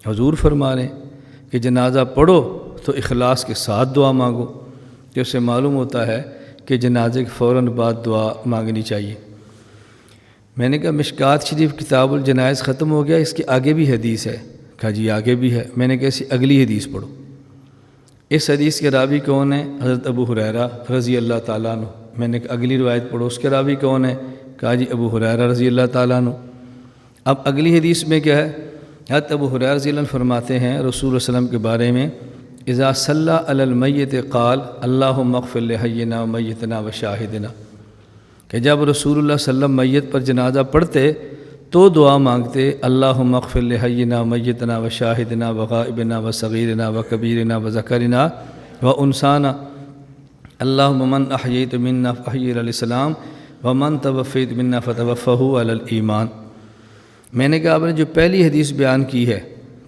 حضور فرما رہے ہیں کہ جنازہ پڑھو تو اخلاص کے ساتھ دعا مانگو، کہ اس سے معلوم ہوتا ہے کہ جنازے کے فوراً بعد دعا مانگنی چاہیے۔ میں نے کہا مشکوٰۃ شریف کتاب الجنائز ختم ہو گیا، اس کے آگے بھی حدیث ہے؟ کہا جی آگے بھی ہے۔ میں نے کہا اسی اگلی حدیث پڑھو۔ اس حدیث کے راوی کون ہیں؟ حضرت ابو ہریرہ رضی اللہ تعالیٰ عنہ۔ میں نے کہا اگلی روایت پڑھو، اس کے راوی کون ہیں؟ کہا جی ابو ہریرہ رضی اللہ تعالیٰ عنہ۔ اب اگلی حدیث میں کیا ہے؟ حضرت ابو ہریرہ رضی اللہ عنہ فرماتے ہیں رسول اللہ صلی اللہ علیہ وسلم کے بارے میں اذا صلی علی المیت قال اللہم اغفر لحینا و میتنا و شاہدنا، کہ جب رسول اللہ صلی اللہ علیہ وسلم میت پر جنازہ پڑھتے تو دعا مانگتے اللہم اغفر لحینا و میتنا و شاہدنا و غائبنا و صغیرنا و کبیرنا و ذکرنا و انسانا، اللہم من احییت منا فاحیہ علی الاسلام و من توفیت منا فتوفہ علی الایمان۔ میں نے کہا آپ نے جو پہلی حدیث بیان کی ہے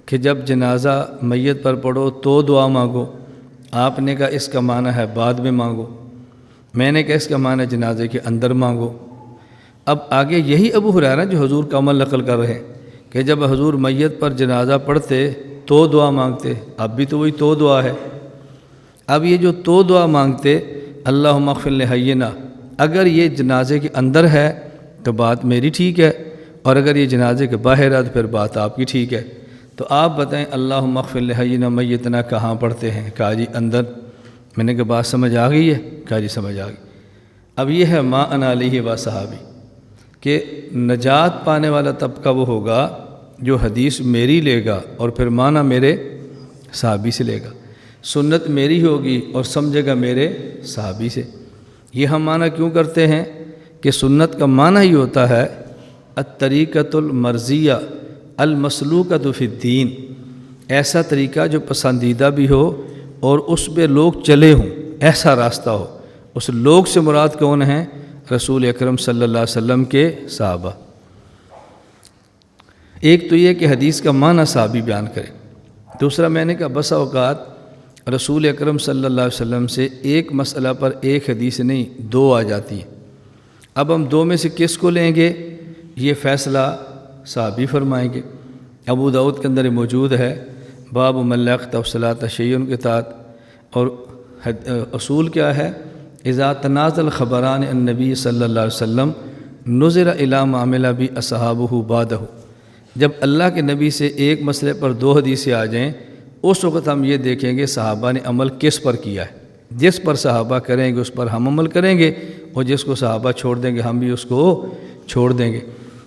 کہ جب جنازہ میت پر پڑھو تو دعا مانگو، آپ نے کہا اس کا معنی ہے بعد میں مانگو۔ میں نے کہا اس کا معنی جنازے کے اندر مانگو۔ اب آگے یہی ابو ہریرہ جو حضور کا عمل نقل کر رہے ہیں کہ جب حضور میت پر جنازہ پڑھتے تو دعا مانگتے، اب بھی تو وہی تو دعا ہے۔ اب یہ جو تو دعا مانگتے اللہم اغفر لحینا، اگر یہ جنازے کے اندر ہے تو بات میری ٹھیک ہے، اور اگر یہ جنازے کے باہر ہے تو پھر بات آپ کی ٹھیک ہے۔ تو آپ بتائیں اللہم اغفر لحینا میتنا کہاں پڑھتے ہیں؟ کہا جی اندر۔ میں نے کہا بات سمجھ آ گئی ہے؟ کہا جی سمجھ آ گئی۔ اب یہ ہے ما انا علیہ و صحابی، کہ نجات پانے والا طبقہ وہ ہوگا جو حدیث میری لے گا اور پھر معنی میرے صحابی سے لے گا، سنت میری ہوگی اور سمجھے گا میرے صحابی سے۔ یہ ہم معنی کیوں کرتے ہیں کہ سنت کا معنی ہی ہوتا ہے الطریقۃ المرضیہ المسلوکۃ فی الدین، ایسا طریقہ جو پسندیدہ بھی ہو اور اس پہ لوگ چلے ہوں، ایسا راستہ ہو۔ اس لوگ سے مراد کون ہیں؟ رسول اکرم صلی اللہ علیہ وسلم کے صحابہ۔ ایک تو یہ کہ حدیث کا معنی صحابی بیان کرے، دوسرا میں نے کہا بسا اوقات رسول اکرم صلی اللہ علیہ وسلم سے ایک مسئلہ پر ایک حدیث نہیں دو آ جاتی ہیں۔ اب ہم دو میں سے کس کو لیں گے یہ فیصلہ صحابی فرمائیں گے۔ ابو داؤد کے اندر موجود ہے باب من لا یقطع الصلاۃ شیء کے تحت، اور اصول کیا ہے؟ اذا تنازل خبران النبی صلی اللہ علیہ وسلم نظر الی ما عمل بہ اصحابہ بعدہ، جب اللہ کے نبی سے ایک مسئلے پر دو حدیثیں آ جائیں اس وقت ہم یہ دیکھیں گے صحابہ نے عمل کس پر کیا ہے۔ جس پر صحابہ کریں گے اس پر ہم عمل کریں گے، اور جس کو صحابہ چھوڑ دیں گے ہم بھی اس کو چھوڑ دیں گے،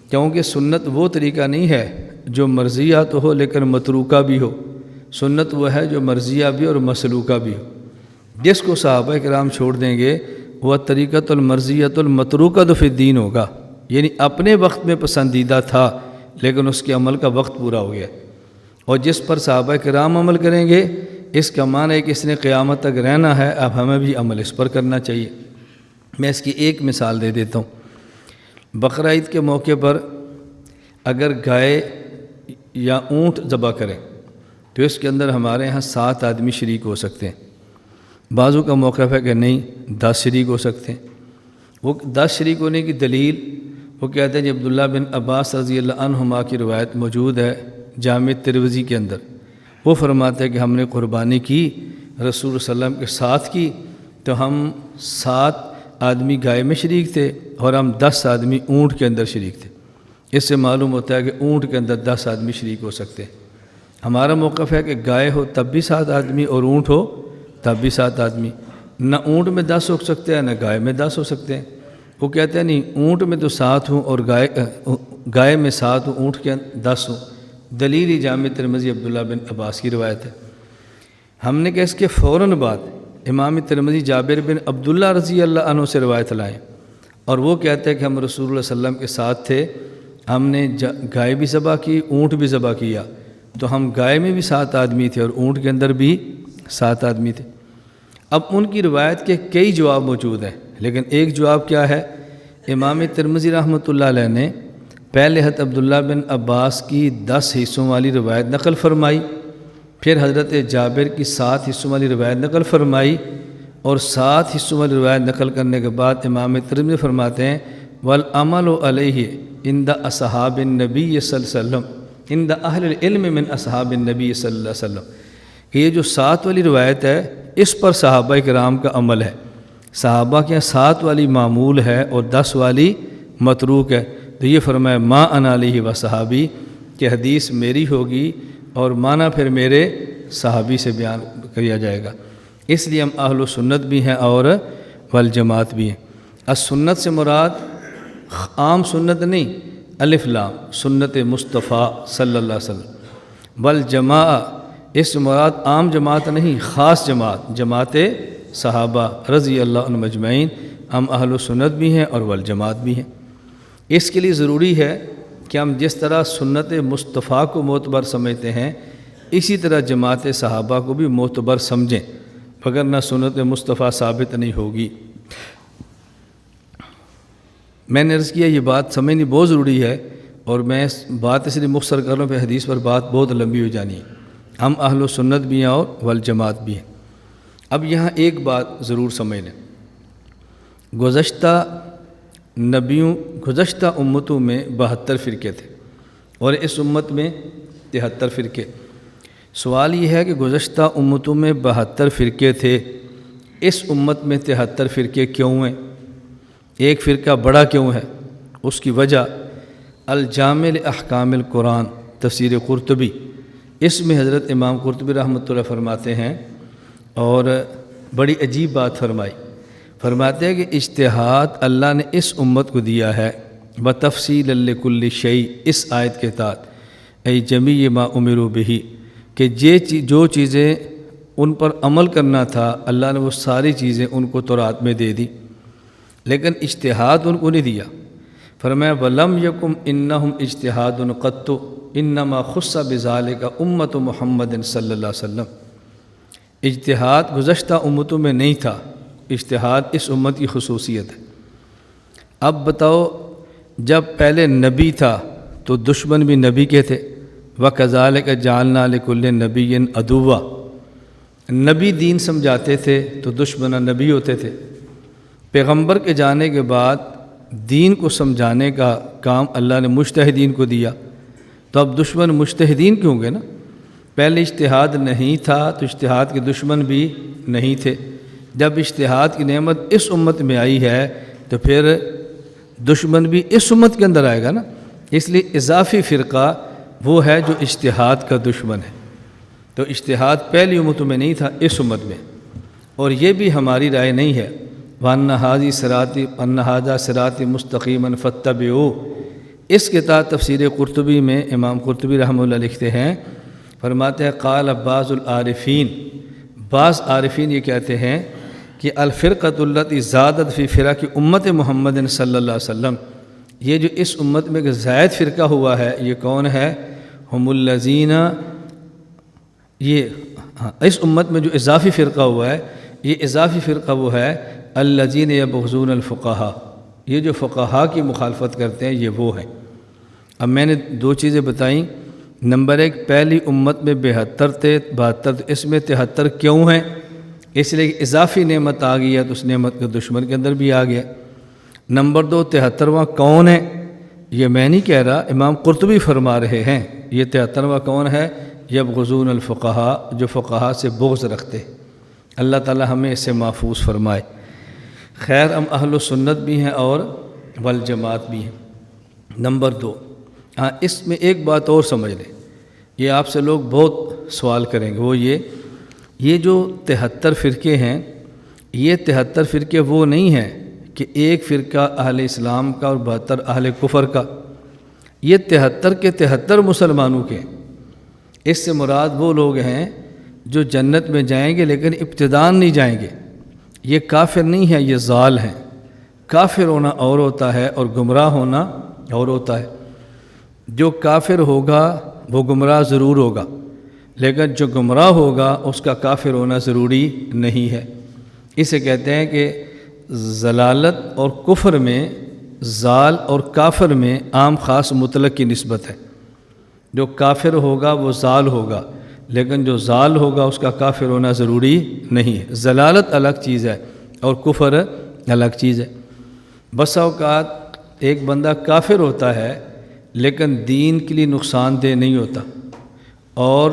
کیونکہ سنت وہ طریقہ نہیں ہے جو مرضیہ تو ہو لیکن متروکہ بھی ہو۔ سنت وہ ہے جو مرضیہ بھی اور مسلوکہ بھی ہو۔ جس کو صحابہ کرام چھوڑ دیں گے وہ طریقۃ المرضیۃ المتروکۃ فی الدین ہوگا، یعنی اپنے وقت میں پسندیدہ تھا لیکن اس کے عمل کا وقت پورا ہو گیا۔ اور جس پر صحابہ کرام عمل کریں گے اس کا معنی ہے کہ اس نے قیامت تک رہنا ہے، اب ہمیں بھی عمل اس پر کرنا چاہیے۔ میں اس کی ایک مثال دے دیتا ہوں۔ بقرہ عید کے موقع پر اگر گائے یا اونٹ ذبح کریں تو اس کے اندر ہمارے ہاں 7 آدمی شریک ہو سکتے ہیں۔ بعضوں کا موقف ہے کہ نہیں 10 شریک ہو سکتے ہیں، وہ 10 شریک ہونے کی دلیل وہ کہتے ہیں جی عبداللہ بن عباس رضی اللہ عنہما کی روایت موجود ہے جامع ترمذی کے اندر، وہ فرماتے ہیں کہ ہم نے قربانی کی رسول صلی اللہ علیہ وسلم کے ساتھ کی، تو ہم 7 آدمی گائے میں شریک تھے اور ہم 10 آدمی اونٹ کے اندر شریک تھے۔ اس سے معلوم ہوتا ہے کہ اونٹ کے اندر 10 آدمی شریک ہو سکتے ہیں۔ ہمارا موقف ہے کہ گائے ہو تب بھی 7 آدمی اور اونٹ ہو تب بھی 7 آدمی، نہ اونٹ میں 10 ہو سکتے ہیں نہ گائے میں 10 ہو سکتے ہیں۔ وہ کہتے ہیں نہیں، اونٹ میں تو 7 ہوں اور گائے میں 7 ہوں، اونٹ کے 10 ہوں۔ دلیل ہی جامع ترمذی عبداللہ بن عباس کی روایت ہے۔ ہم نے کہ اس کے فوراً بعد امام ترمذی جابر بن عبداللہ رضی اللہ عنہ سے روایت لائیں، اور وہ کہتے ہیں کہ ہم رسول اللہ صلی اللہ علیہ وسلم کے ساتھ تھے، ہم نے گائے بھی ذبح کی، اونٹ بھی ذبح کیا، تو ہم گائے میں بھی 7 آدمی تھے اور اونٹ کے اندر بھی 7 آدمی تھے۔ اب ان کی روایت کے کئی جواب موجود ہیں، لیکن ایک جواب کیا ہے؟ امام ترمذی رحمۃ اللہ علیہ نے پہلے حضرت عبداللہ بن عباس کی 10 حصوں والی روایت نقل فرمائی، پھر حضرت جابر کی 7 حصوں والی روایت نقل فرمائی، اور 7 حصوں والی روایت نقل کرنے کے بعد امام ترمذی فرماتے ہیں والعمل علیہ عند اصحاب النبی صلی اللہ علیہ وسلم عند اہل العلم من اصحاب النبی صلی اللہ علیہ وسلم، کہ یہ جو 7 والی روایت ہے اس پر صحابہ کرام کا عمل ہے۔ صحابہ کے 7 والی معمول ہے اور 10 والی متروک ہے، تو یہ فرمایا ما انا علیہ و صحابی، کہ حدیث میری ہوگی اور معنی پھر میرے صحابی سے بیان کیا جائے گا۔ اس لیے ہم اہل سنت بھی ہیں اور والجماعت بھی ہیں۔ السنت سے مراد عام سنت نہیں، الف لام سنت مصطفیٰ صلی اللہ علیہ وسلم، والجماع اس سے مراد عام جماعت نہیں، خاص جماعت، جماعت صحابہ رضی اللہ عنہم اجمعین۔ ہم اہل سنت بھی ہیں اور والجماعت بھی ہیں۔ اس کے لیے ضروری ہے کہ ہم جس طرح سنت مصطفیٰ کو معتبر سمجھتے ہیں اسی طرح جماعت صحابہ کو بھی معتبر سمجھیں، وگرنہ سنت مصطفیٰ ثابت نہیں ہوگی۔ میں نے عرض کیا یہ بات سمجھنی بہت ضروری ہے، اور میں اس بات اس لیے مختصر کر رہا ہوں، پہ حدیث پر بات بہت لمبی ہو جانی ہے۔ ہم اہل سنت بھی ہیں اور والجماعت بھی ہیں۔ اب یہاں ایک بات ضرور سمجھ لیں، گزشتہ امتوں میں 72 فرقے تھے اور اس امت میں 73 فرقے۔ سوال یہ ہے کہ گزشتہ امتوں میں 72 فرقے تھے، اس امت میں 73 فرقے کیوں ہیں؟ ایک فرقہ بڑا کیوں ہے؟ اس کی وجہ الجامع احکام القرآن تفسیر قرطبی، اس میں حضرت امام قرطبی رحمۃ اللہ فرماتے ہیں، اور بڑی عجیب بات فرماتے ہیں کہ اجتہاد اللہ نے اس امت کو دیا ہے بتفصیل لکل شیء، اس آیت کے تحت ای جمیع ما امروا بہ، کہ جو چیزیں ان پر عمل کرنا تھا اللہ نے وہ ساری چیزیں ان کو تورات میں دے دی، لیکن اجتہاد ان کو نہیں دیا۔ فرمایا ولم یکم انہم اجتہاد قط انما خص بذالک امت محمد صلی اللہ علیہ وسلم، اجتہاد گزشتہ امتوں میں نہیں تھا، اجتہاد اس امت کی خصوصیت ہے۔ اب بتاؤ، جب پہلے نبی تھا تو دشمن بھی نبی کے تھے، وَكَذَلِكَ جَعَلْنَا لِكُلِّ نَبِيٍّ عَدُوًّا، نبی دین سمجھاتے تھے تو دشمن نبی ہوتے تھے۔ پیغمبر کے جانے کے بعد دین کو سمجھانے کا کام اللہ نے مجتہدین کو دیا، تو اب دشمن مجتہدین کیوں گے نا؟ پہلے اجتہاد نہیں تھا تو اجتہاد کے دشمن بھی نہیں تھے۔ جب اجتہاد کی نعمت اس امت میں آئی ہے تو پھر دشمن بھی اس امت کے اندر آئے گا نا، اس لیے اضافی فرقہ وہ ہے جو اجتہاد کا دشمن ہے۔ تو اجتہاد پہلی امتوں میں نہیں تھا، اس امت میں، اور یہ بھی ہماری رائے نہیں ہے۔ وَأَنَّ هَٰذَا صِرَاطِي مُسْتَقِيمًا فَاتَّبِعُوهُ، اس کے تحت تفسیر قرطبی میں امام قرطبی رحمہ اللہ لکھتے ہیں، فرماتے ہیں قال بعض العارفین، بعض عارفین یہ کہتے ہیں کہ الفرقۃ التی زادت فی فرق امت محمد صلی اللہ علیہ وسلم، یہ جو اس امت میں زائد فرقہ ہوا ہے یہ کون ہے؟ ہم الذین، اس امت میں جو اضافی فرقہ ہوا ہے یہ اضافی فرقہ وہ ہے الذین یبغضون الفقہاء، یہ جو فقہاء کی مخالفت کرتے ہیں یہ وہ ہیں۔ اب میں نے 2 چیزیں بتائیں، نمبر 1 پہلی امت میں 72 تھے، 72، اس میں 73 کیوں ہیں؟ اس لیے کہ اضافی نعمت آ گئی ہے تو اس نعمت کے دشمن کے اندر بھی آ گیا۔ نمبر 2 73واں کون ہے؟ یہ میں نہیں کہہ رہا، امام قرطبی فرما رہے ہیں یہ 73واں کون ہے؟ یبغضون الفقہاء، جو فقہاء سے بغض رکھتے۔ اللہ تعالی ہمیں اس سے محفوظ فرمائے۔ خیر، ہم اہل السنت بھی ہیں اور والجماعت بھی ہیں۔ نمبر 2، ہاں اس میں ایک بات اور سمجھ لیں، یہ آپ سے لوگ بہت سوال کریں گے، وہ یہ جو 73 فرقے ہیں، یہ 73 فرقے وہ نہیں ہیں کہ ایک فرقہ اہل اسلام کا اور 72 اہل کفر کا، یہ 73 کے 73 مسلمانوں کے۔ اس سے مراد وہ لوگ ہیں جو جنت میں جائیں گے لیکن ابتداءً نہیں جائیں گے، یہ کافر نہیں ہے، یہ ضال ہیں۔ کافر ہونا اور ہوتا ہے اور گمراہ ہونا اور ہوتا ہے۔ جو کافر ہوگا وہ گمراہ ضرور ہوگا، لیکن جو گمراہ ہوگا اس کا کافر ہونا ضروری نہیں ہے۔ اسے کہتے ہیں کہ ضلالت اور کفر میں، ضال اور کافر میں عام خاص مطلق کی نسبت ہے۔ جو کافر ہوگا وہ ضال ہوگا، لیکن جو ضال ہوگا اس کا کافر ہونا ضروری نہیں ہے۔ ضلالت الگ چیز ہے اور کفر الگ چیز ہے۔ بسا اوقات ایک بندہ کافر ہوتا ہے لیکن دین کے لیے نقصان دہ نہیں ہوتا، اور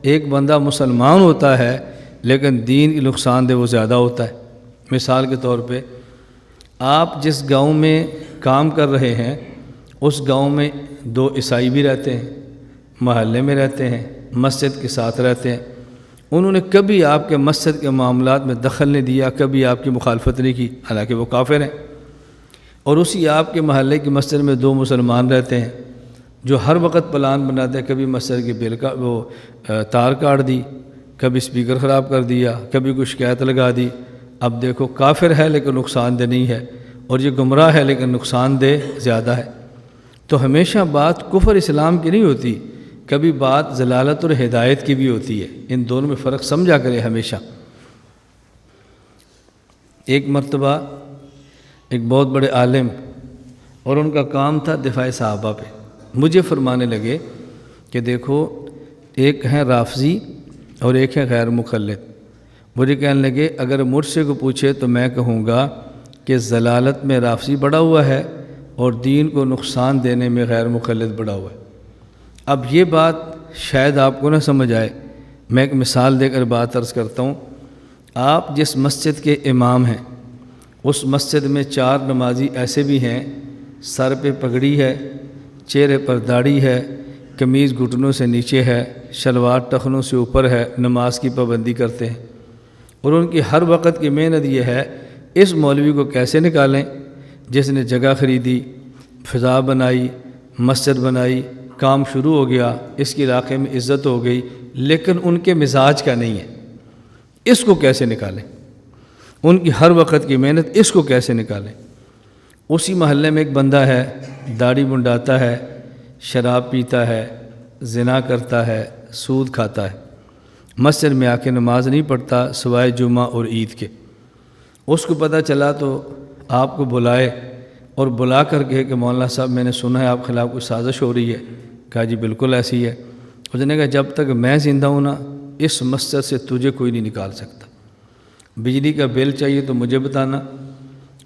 ایک بندہ مسلمان ہوتا ہے لیکن دین کی نقصان دہ وہ زیادہ ہوتا ہے۔ مثال کے طور پہ آپ جس گاؤں میں کام کر رہے ہیں اس گاؤں میں 2 عیسائی بھی رہتے ہیں، محلے میں رہتے ہیں، مسجد کے ساتھ رہتے ہیں، انہوں نے کبھی آپ کے مسجد کے معاملات میں دخل نہیں دیا، کبھی آپ کی مخالفت نہیں کی، حالانکہ وہ کافر ہیں۔ اور اسی آپ کے محلے کی مسجد میں 2 مسلمان رہتے ہیں جو ہر وقت پلان بناتے ہیں، کبھی مسجد کے بل کا تار کاٹ دی، کبھی اسپیکر خراب کر دیا، کبھی کوئی شکایت لگا دی۔ اب دیکھو کافر ہے لیکن نقصان دہ نہیں ہے، اور یہ گمراہ ہے لیکن نقصان دہ زیادہ ہے۔ تو ہمیشہ بات کفر اسلام کی نہیں ہوتی، کبھی بات ضلالت اور ہدایت کی بھی ہوتی ہے۔ ان دونوں میں فرق سمجھا کرے ہمیشہ۔ ایک مرتبہ ایک بہت بڑے عالم، اور ان کا کام تھا دفاع صحابہ پہ، مجھے فرمانے لگے کہ دیکھو ایک ہے رافضی اور ایک ہے غیر مقلد۔ مجھے کہنے لگے اگر مجھ سے کو پوچھے تو میں کہوں گا کہ ضلالت میں رافضی بڑا ہوا ہے اور دین کو نقصان دینے میں غیر مقلد بڑا ہوا ہے۔ اب یہ بات شاید آپ کو نہ سمجھ آئے، میں ایک مثال دے کر بات عرض کرتا ہوں۔ آپ جس مسجد کے امام ہیں اس مسجد میں 4 نمازی ایسے بھی ہیں سر پہ پگڑی ہے، چہرے پر داڑھی ہے، قمیض گھٹنوں سے نیچے ہے، شلوار ٹخنوں سے اوپر ہے، نماز کی پابندی کرتے ہیں، اور ان کی ہر وقت کی محنت یہ ہے اس مولوی کو کیسے نکالیں جس نے جگہ خریدی، فضا بنائی، مسجد بنائی، کام شروع ہو گیا، اس کے علاقے میں عزت ہو گئی، لیکن ان کے مزاج کا نہیں ہے، اس کو کیسے نکالیں؟ ان کی ہر وقت کی محنت، اس کو کیسے نکالیں؟ اسی محلے میں ایک بندہ ہے، داڑھی منڈاتا ہے، شراب پیتا ہے، زنا کرتا ہے، سود کھاتا ہے، مسجد میں آ کے نماز نہیں پڑھتا سوائے جمعہ اور عید کے۔ اس کو پتہ چلا تو آپ کو بلائے اور بلا کر کہے کہ مولانا صاحب میں نے سنا ہے آپ خلاف کوئی سازش ہو رہی ہے۔ کہا جی بالکل ایسی ہے۔ اس نے کہا جب تک میں زندہ ہوں نا اس مسجد سے تجھے کوئی نہیں نکال سکتا۔ بجلی کا بل چاہیے تو مجھے بتانا،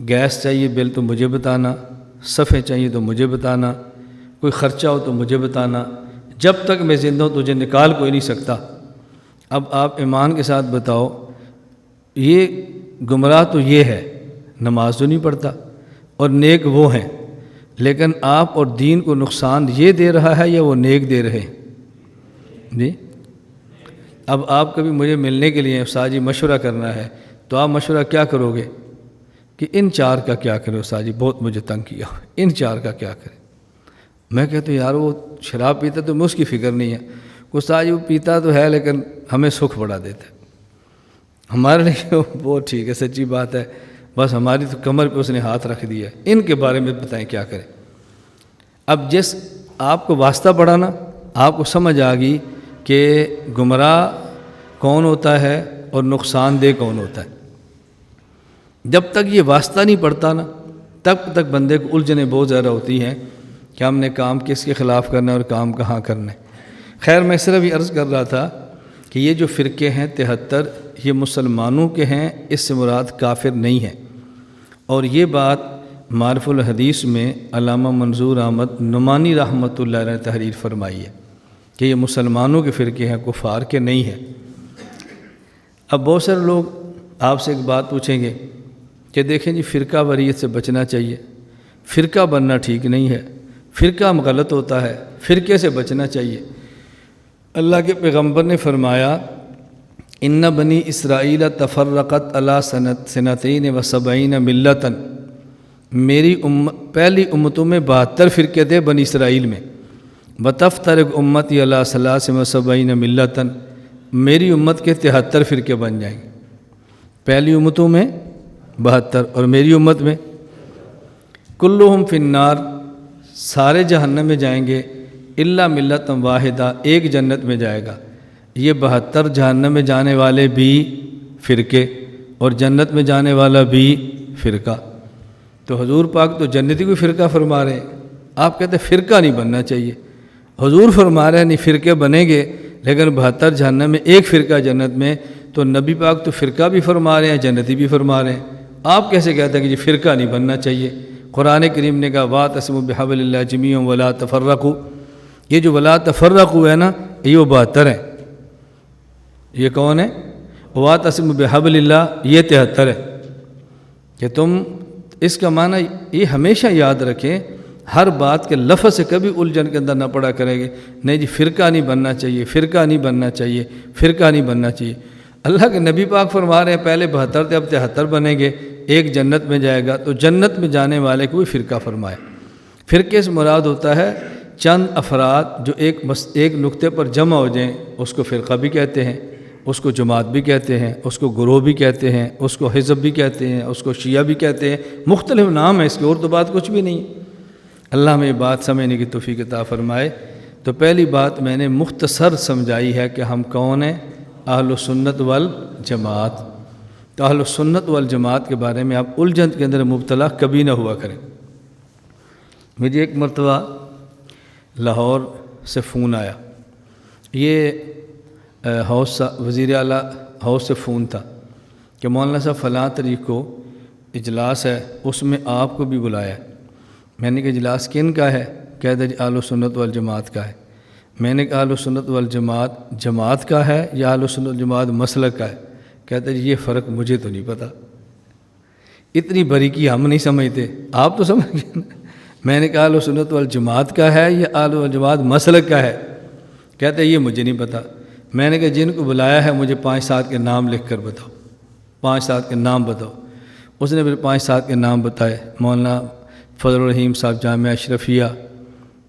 گیس چاہیے بل تو مجھے بتانا، صفحے چاہیے تو مجھے بتانا، کوئی خرچہ ہو تو مجھے بتانا، جب تک میں زندہ ہوں تجھے نکال کوئی نہیں سکتا۔ اب آپ ایمان کے ساتھ بتاؤ، یہ گمراہ تو یہ ہے، نماز تو نہیں پڑھتا، اور نیک وہ ہیں، لیکن آپ اور دین کو نقصان یہ دے رہا ہے یا وہ نیک دے رہے ہیں؟ جی اب آپ کبھی مجھے ملنے کے لیے استاد جی مشورہ کرنا ہے تو آپ مشورہ کیا کرو گے کہ ان 4 کا کیا کرے؟ استاد جی بہت مجھے تنگ کیا، ان 4 کا کیا کرے؟ میں کہتا ہوں یار وہ شراب پیتا تو میں اس کی فکر نہیں ہے، استاد جی وہ پیتا تو ہے لیکن ہمیں سکھ بڑھا دیتا ہے، ہمارے لیے وہ ٹھیک ہے، سچی بات ہے، بس ہماری تو کمر پہ اس نے ہاتھ رکھ دیا ہے، ان کے بارے میں بتائیں کیا کریں۔ اب جس آپ کو واسطہ پڑا نا، آپ کو سمجھ آ گئی کہ گمراہ کون ہوتا ہے اور نقصان دہ کون ہوتا ہے۔ جب تک یہ واسطہ نہیں پڑتا نا تب تک بندے کو الجھنیں بہت زیادہ ہوتی ہیں کہ ہم نے کام کس کے خلاف کرنا ہے اور کام کہاں کرنا ہے۔ خیر میں صرف یہ عرض کر رہا تھا کہ یہ جو فرقے ہیں 73 یہ مسلمانوں کے ہیں، اس سے مراد کافر نہیں ہے، اور یہ بات معرف الحدیث میں علامہ منظور احمد نعمانی رحمۃ اللہ علیہ نے تحریر فرمائی ہے کہ یہ مسلمانوں کے فرقے ہیں، کفار کے نہیں ہیں۔ اب بہت سارے لوگ آپ سے ایک بات پوچھیں گے کہ دیکھیں جی فرقہ واریت سے بچنا چاہیے، فرقہ بننا ٹھیک نہیں ہے، فرقہ غلط ہوتا ہے، فرقے سے بچنا چاہیے۔ اللہ کے پیغمبر نے فرمایا ان بنی اسرائیل تفرقت علی سنتین و سبعین ملتاً، میری پہلی امتوں میں 72 فرقے تھے بنی اسرائیل میں، وتفترق امتی علی ثلاث و سبعین ملتاً، میری امت کے 73 فرقے بن جائیں گے۔ پہلی امتوں میں 72 اور میری امت میں کلہم فی النار، سارے جہنم میں جائیں گے، الا ملۃ واحدہ، ایک جنت میں جائے گا۔ یہ 72 جہنم میں جانے والے بھی فرقے اور جنت میں جانے والا بھی فرقہ۔ تو حضور پاک تو جنتی کو فرقہ فرما رہے ہیں، آپ کہتے ہیں فرقہ نہیں بننا چاہیے۔ حضور فرما رہے ہیں نہیں فرقے بنیں گے، لیکن 72 جہنم میں ایک فرقہ جنت میں، تو نبی پاک تو فرقہ بھی فرما رہے ہیں، جنتی بھی فرما رہے ہیں، آپ کیسے کہتے ہیں کہ یہ فرقہ نہیں بننا چاہیے؟ قرآن کریم نے کہا واعتصموا بحبل اللہ جمیعا ولا تفرقوا، یہ جو ولا تفرقوا ہے نا، یہ وہ 72 ہیں۔ یہ کون ہے؟ واعتصموا بحبل اللہ، یہ 73 ہے۔ کہ تم اس کا معنی یہ ہمیشہ یاد رکھیں، ہر بات کے لفظ سے کبھی الجھن کے اندر نہ پڑا کریں گے، نہیں جی فرقہ نہیں بننا چاہیے، فرقہ نہیں بننا چاہیے، فرقہ نہیں بننا چاہیے۔ اللہ کے نبی پاک فرما رہے ہیں پہلے 72 تھے اب 73 بنیں گے، ایک جنت میں جائے گا، تو جنت میں جانے والے کو بھی فرقہ فرمائے۔ فرقے سے مراد ہوتا ہے چند افراد جو ایک نقطے پر جمع ہو جائیں، اس کو فرقہ بھی کہتے ہیں، اس کو جماعت بھی کہتے ہیں، اس کو گروہ بھی کہتے ہیں، اس کو حزب بھی کہتے ہیں، اس کو شیعہ بھی کہتے ہیں، مختلف نام ہے اس کے، اور تو بات کچھ بھی نہیں۔ اللہ ہمیں یہ بات سمجھنے کی توفیق عطا فرمائے۔ تو پہلی بات میں نے مختصر سمجھائی ہے کہ ہم کون ہیں، اہل سنت والجماعت۔ تو اہل سنت والجماعت کے بارے میں آپ الجھن کے اندر مبتلا کبھی نہ ہوا کریں۔ مجھے ایک مرتبہ لاہور سے فون آیا، یہ وزیر اعلیٰ ہاؤس سے فون تھا کہ مولانا صاحب فلاں تاریخ کو اجلاس ہے، اس میں آپ کو بھی بلایا ہے۔ میں نے کہا اجلاس کن کا ہے؟ کہتا جی اہل سنت والجماعت کا ہے۔ میں نے کہا اہل سنت والجماعت جماعت کا ہے یا اہل سنت والجماعت مسلک کا ہے؟ کہتا جی یہ فرق مجھے تو نہیں پتہ، اتنی باریکی ہم نہیں سمجھتے، آپ تو سمجھ گئے نا۔ میں نے کہا اہل سنت والجماعت کا ہے یا اہل والجماعت مسلک کا ہے؟ کہتا یہ مجھے نہیں پتہ۔ میں نے کہا جن کو بلایا ہے مجھے 5-7 کے نام لکھ کر بتاؤ، 5-7 کے نام بتاؤ۔ اس نے پھر 5-7 کے نام بتائے، مولانا فضل الرحیم صاحب جامعہ اشرفیہ،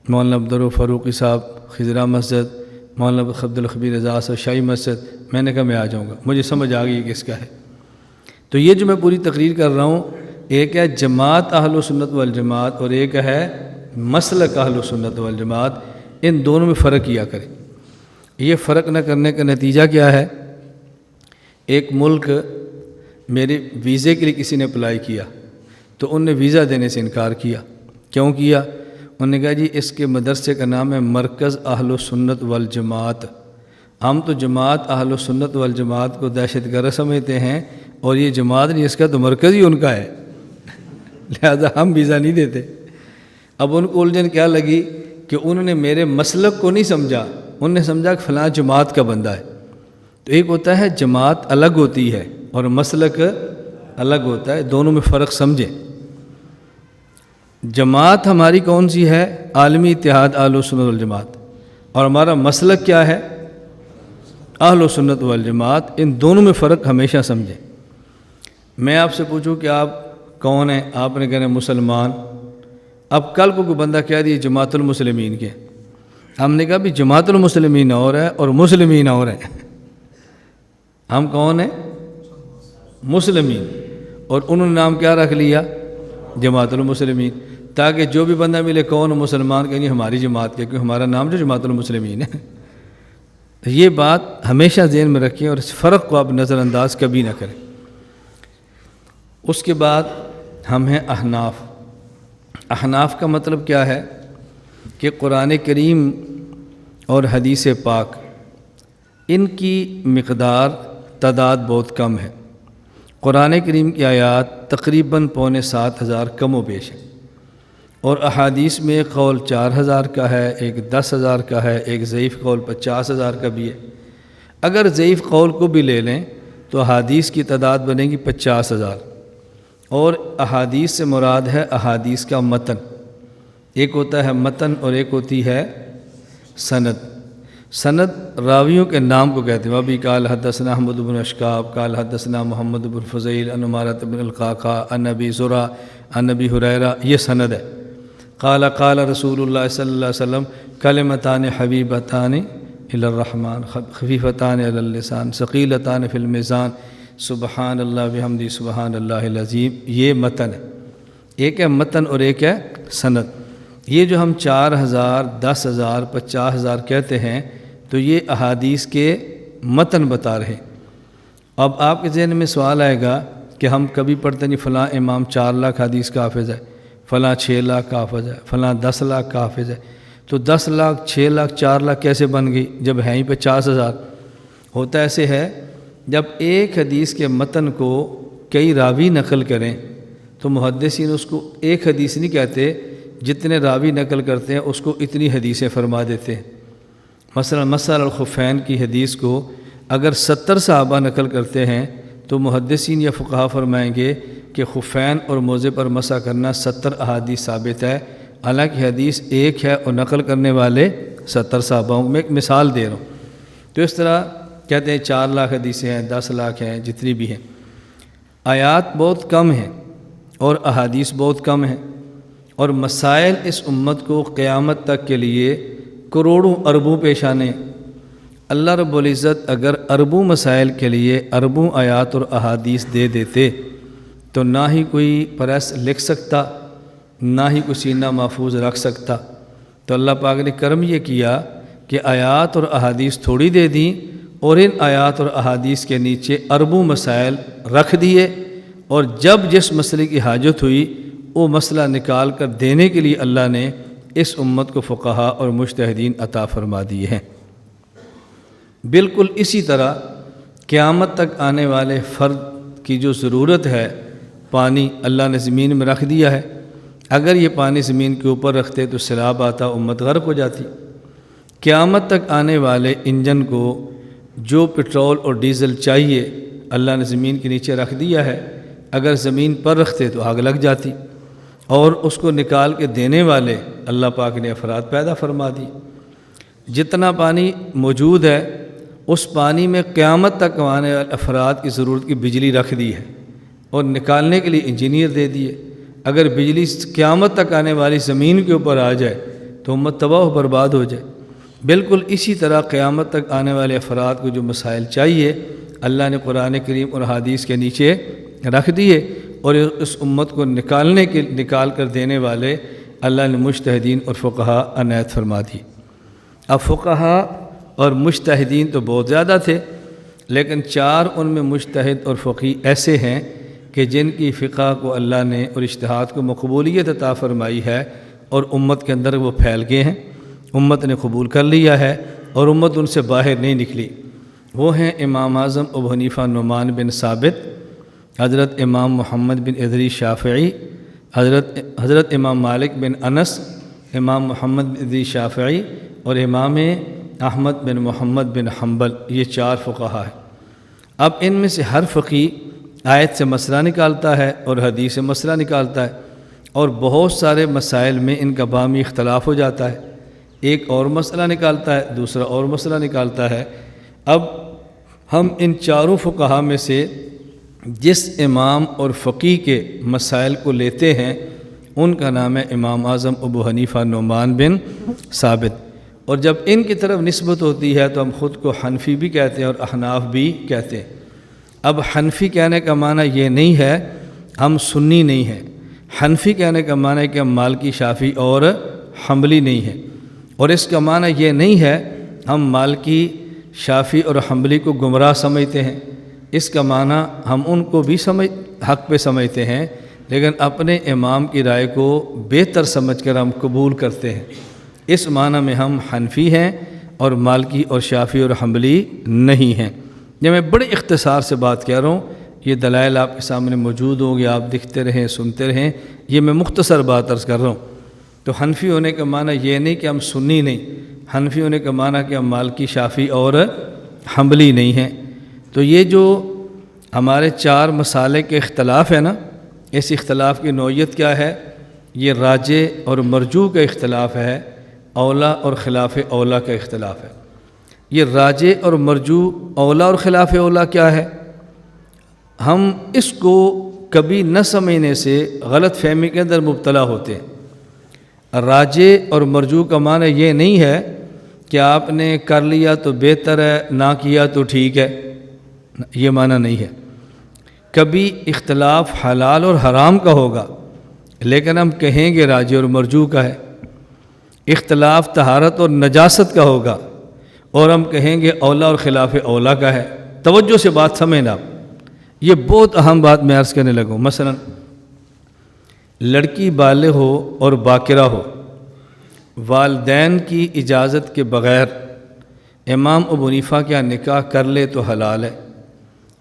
مولانا عبدالرؤف فاروقی صاحب خضرہ مسجد، مولانا عبدالخبیر رضا صاحب شاہی مسجد۔ میں نے کہا میں آ جاؤں گا، مجھے سمجھ آ گئی کس کا ہے۔ تو یہ جو میں پوری تقریر کر رہا ہوں، ایک ہے جماعت اہل سنت والجماعت اور ایک ہے مسلک اہل سنت والجماعت، ان دونوں میں فرق کیا کریں۔ یہ فرق نہ کرنے کا نتیجہ کیا ہے؟ ایک ملک میرے ویزے کے لیے کسی نے اپلائی کیا تو ان نے ویزا دینے سے انکار کیا۔ کیوں کیا؟ انہوں نے کہا جی اس کے مدرسے کا نام ہے مرکز اہل سنت والجماعت، ہم تو جماعت اہل سنت والجماعت کو دہشت گرد سمجھتے ہیں، اور یہ جماعت نہیں، اس کا تو مرکز ہی ان کا ہے، لہذا ہم ویزا نہیں دیتے۔ اب ان کو الجھن کیا لگی کہ انہوں نے میرے مسلک کو نہیں سمجھا، انہوں نے سمجھا کہ فلاں جماعت کا بندہ ہے۔ تو ایک ہوتا ہے جماعت الگ ہوتی ہے اور مسلک الگ ہوتا ہے، دونوں میں فرق سمجھیں۔ جماعت ہماری کون سی ہے؟ عالمی اتحاد اہل سنت والجماعت، اور ہمارا مسلک کیا ہے؟ اہل سنت والجماعت۔ ان دونوں میں فرق ہمیشہ سمجھیں۔ میں آپ سے پوچھوں کہ آپ کون ہیں؟ آپ نے کہنا مسلمان۔ اب کل کو کوئی بندہ کہہ دیے جماعت المسلمین کے، ہم نے کہا بھی جماعت المسلمین اور ہے اور مسلمین اور ہیں۔ ہم کون ہیں؟ مسلمین، اور انہوں نے نام کیا رکھ لیا؟ جماعت المسلمین، تاکہ جو بھی بندہ ملے کون مسلمان کہ نہیں ہماری جماعت کے، کیونکہ ہمارا نام جو جماعت المسلمین ہے۔ تو یہ بات ہمیشہ ذہن میں رکھیں اور اس فرق کو آپ نظر انداز کبھی نہ کریں۔ اس کے بعد ہم ہیں احناف۔ احناف کا مطلب کیا ہے کہ قرآن کریم اور حدیث پاک ان کی مقدار تعداد بہت کم ہے، قرآن کریم کی آیات تقریباً 6,500 کم و بیش ہیں، اور احادیث میں ایک قول 4,000 کا ہے، ایک 10,000 کا ہے، ایک ضعیف قول 50,000 کا بھی ہے۔ اگر ضعیف قول کو بھی لے لیں تو احادیث کی تعداد بنے گی 50,000، اور احادیث سے مراد ہے احادیث کا متن۔ ایک ہوتا ہے متن اور ایک ہوتی ہے سند۔ سند راویوں کے نام کو کہتے ہیں۔ وبی قال حدثنا احمد بن اشکاب قال حدثنا محمد بن فضیل عن عمارۃ بن القعقاع عن ابی زرع عن ابی ہریرہ، یہ سند ہے۔ قال قال رسول اللہ صلی اللہ علیہ وسلم کلمتان حبیبتان الی الرحمن خفیفتان علی اللسان ثقیلتان فی المیزان سبحان اللہ بحمدہ سبحان اللہ العظیم، یہ متن ہے۔ ایک ہے متن اور ایک ہے سند۔ یہ جو ہم 4,000 10,000 50,000 کہتے ہیں تو یہ احادیث کے متن بتا رہے ہیں۔ اب آپ کے ذہن میں سوال آئے گا کہ ہم کبھی پڑھتے نہیں فلاں امام 4 لاکھ حدیث کا حافظ ہے، فلاں 6 لاکھ کا حافظ ہے، فلاں 10 لاکھ کا حافظ ہے، تو 10 لاکھ 6 لاکھ 4 لاکھ کیسے بن گئی جب ہیں ہی 50,000؟ ہوتا ایسے ہے، جب ایک حدیث کے متن کو کئی راوی نقل کریں تو محدثین اس کو ایک حدیث نہیں کہتے، جتنے راوی نقل کرتے ہیں اس کو اتنی حدیثیں فرما دیتے ہیں۔ مثلا مسح الخفین کی حدیث کو اگر 70 صحابہ نقل کرتے ہیں تو محدثین یا فقہا فرمائیں گے کہ خفین اور موزے پر مسح کرنا 70 احادیث ثابت ہے، حالانکہ حدیث ایک ہے اور نقل کرنے والے 70 صحابہ میں ایک مثال دے رہا ہوں۔ تو اس طرح کہتے ہیں 4 لاکھ حدیثیں ہیں، 10 لاکھ ہیں، جتنی بھی ہیں۔ آیات بہت کم ہیں اور احادیث بہت کم ہیں، اور مسائل اس امت کو قیامت تک کے لیے کروڑوں اربوں پیش آنے۔ اللہ رب العزت اگر اربوں مسائل کے لیے اربوں آیات اور احادیث دے دیتے تو نہ ہی کوئی پریس لکھ سکتا، نہ ہی کوئی سینہ محفوظ رکھ سکتا۔ تو اللہ پاک نے کرم یہ کیا کہ آیات اور احادیث تھوڑی دے دیں اور ان آیات اور احادیث کے نیچے اربوں مسائل رکھ دیے، اور جب جس مسئلے کی حاجت ہوئی وہ مسئلہ نکال کر دینے کے لیے اللہ نے اس امت کو فقہا اور مجتہدین عطا فرما دیے ہیں۔ بالکل اسی طرح قیامت تک آنے والے فرد کی جو ضرورت ہے، پانی اللہ نے زمین میں رکھ دیا ہے، اگر یہ پانی زمین کے اوپر رکھتے تو سیلاب آتا، امت غرق ہو جاتی۔ قیامت تک آنے والے انجن کو جو پٹرول اور ڈیزل چاہیے اللہ نے زمین کے نیچے رکھ دیا ہے، اگر زمین پر رکھتے تو آگ لگ جاتی، اور اس کو نکال کے دینے والے اللہ پاک نے افراد پیدا فرما دی۔ جتنا پانی موجود ہے اس پانی میں قیامت تک آنے والے افراد کی ضرورت کی بجلی رکھ دی ہے اور نکالنے کے لیے انجینئر دے دیے۔ اگر بجلی قیامت تک آنے والی زمین کے اوپر آ جائے تو امت تباہ و برباد ہو جائے۔ بالکل اسی طرح قیامت تک آنے والے افراد کو جو مسائل چاہیے اللہ نے قرآن کریم اور حدیث کے نیچے رکھ دیے، اور اس امت کو نکال کر دینے والے اللہ نے مجتہدین اور فقہا عنایت فرما دی۔ اب فقہا اور مجتہدین تو بہت زیادہ تھے، لیکن 4 ان میں مجتہد اور فقیہ ایسے ہیں کہ جن کی فقہ کو اللہ نے اور اجتہاد کو مقبولیت عطا فرمائی ہے، اور امت کے اندر وہ پھیل گئے ہیں، امت نے قبول کر لیا ہے اور امت ان سے باہر نہیں نکلی۔ وہ ہیں امام اعظم ابو حنیفہ نعمان بن ثابت، حضرت امام محمد بن ادریس شافعی، حضرت امام مالک بن انس، امام محمد بن ادریس شافعی اور امام احمد بن محمد بن حنبل، یہ 4 فقہا ہیں۔ اب ان میں سے ہر فقیہ آیت سے مسئلہ نکالتا ہے اور حدیث سے مسئلہ نکالتا ہے، اور بہت سارے مسائل میں ان کا باہمی اختلاف ہو جاتا ہے، ایک اور مسئلہ نکالتا ہے، دوسرا اور مسئلہ نکالتا ہے۔ اب ہم ان 4 فقہا میں سے جس امام اور فقیہ کے مسائل کو لیتے ہیں ان کا نام ہے امام اعظم ابو حنیفہ نعمان بن ثابت، اور جب ان کی طرف نسبت ہوتی ہے تو ہم خود کو حنفی بھی کہتے ہیں اور احناف بھی کہتے ہیں۔ اب حنفی کہنے کا معنی یہ نہیں ہے ہم سنی نہیں ہیں، حنفی کہنے کا معنی ہے کہ ہم مالکی شافعی اور حنبلی نہیں ہیں، اور اس کا معنی یہ نہیں ہے ہم مالکی شافعی اور حنبلی کو گمراہ سمجھتے ہیں، اس کا معنی ہم ان کو بھی حق پہ سمجھتے ہیں، لیکن اپنے امام کی رائے کو بہتر سمجھ کر ہم قبول کرتے ہیں۔ اس معنی میں ہم حنفی ہیں اور مالکی اور شافعی اور حنبلی نہیں ہیں۔ یہ میں بڑے اختصار سے بات کہہ رہا ہوں، یہ دلائل آپ کے سامنے موجود ہوں گے، آپ دیکھتے رہیں، سنتے رہیں۔ یہ میں مختصر بات عرض کر رہا ہوں۔ تو حنفی ہونے کا معنی یہ نہیں کہ ہم سنی نہیں، حنفی ہونے کا معنی کہ ہم مالکی، شافعی اور حنبلی نہیں ہیں۔ تو یہ جو ہمارے 4 مسالے کے اختلاف ہے نا، اس اختلاف کی نوعیت کیا ہے؟ یہ راجح اور مرجوح کا اختلاف ہے، اولا اور خلاف اولا کا اختلاف ہے۔ یہ راجح اور مرجوح، اولا اور خلاف اولا کیا ہے؟ ہم اس کو کبھی نہ سمجھنے سے غلط فہمی کے اندر مبتلا ہوتے ہیں۔ راجح اور مرجوح کا معنی یہ نہیں ہے کہ آپ نے کر لیا تو بہتر ہے، نہ کیا تو ٹھیک ہے، یہ معنی نہیں ہے۔ کبھی اختلاف حلال اور حرام کا ہوگا لیکن ہم کہیں گے راجح اور مرجوح کا ہے۔ اختلاف طہارت اور نجاست کا ہوگا اور ہم کہیں گے اولا اور خلاف اولا کا ہے۔ توجہ سے بات سمجھنا، یہ بہت اہم بات میں عرض کرنے لگوں۔ مثلا لڑکی بالغ ہو اور باکرہ ہو، والدین کی اجازت کے بغیر امام ابو حنیفہ کا نکاح کر لے تو حلال ہے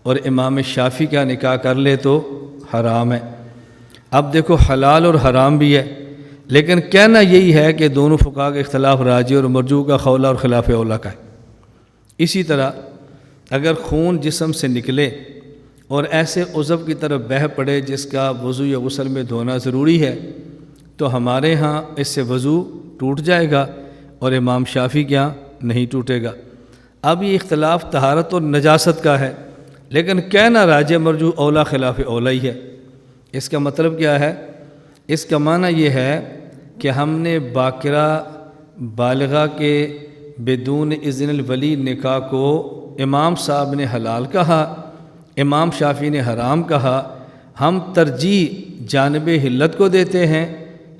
اور امام شافعی کا نکاح کر لے تو حرام ہے۔ اب دیکھو حلال اور حرام بھی ہے، لیکن کہنا یہی ہے کہ دونوں فقہا کے اختلاف راجح اور مرجوح کا اولا اور خلاف اولا کا ہے۔ اسی طرح اگر خون جسم سے نکلے اور ایسے عضو کی طرف بہہ پڑے جس کا وضو یا غسل میں دھونا ضروری ہے تو ہمارے ہاں اس سے وضو ٹوٹ جائے گا اور امام شافعی کے ہاں نہیں ٹوٹے گا۔ اب یہ اختلاف طہارت اور نجاست کا ہے، لیکن کہنا راجح مرجوح اولا خلاف اولا ہی ہے۔ اس کا مطلب کیا ہے؟ اس کا معنی یہ ہے کہ ہم نے باکرہ بالغہ کے بدون اذن الولی نکاح کو امام صاحب نے حلال کہا، امام شافعی نے حرام کہا۔ ہم ترجیح جانب حلت کو دیتے ہیں،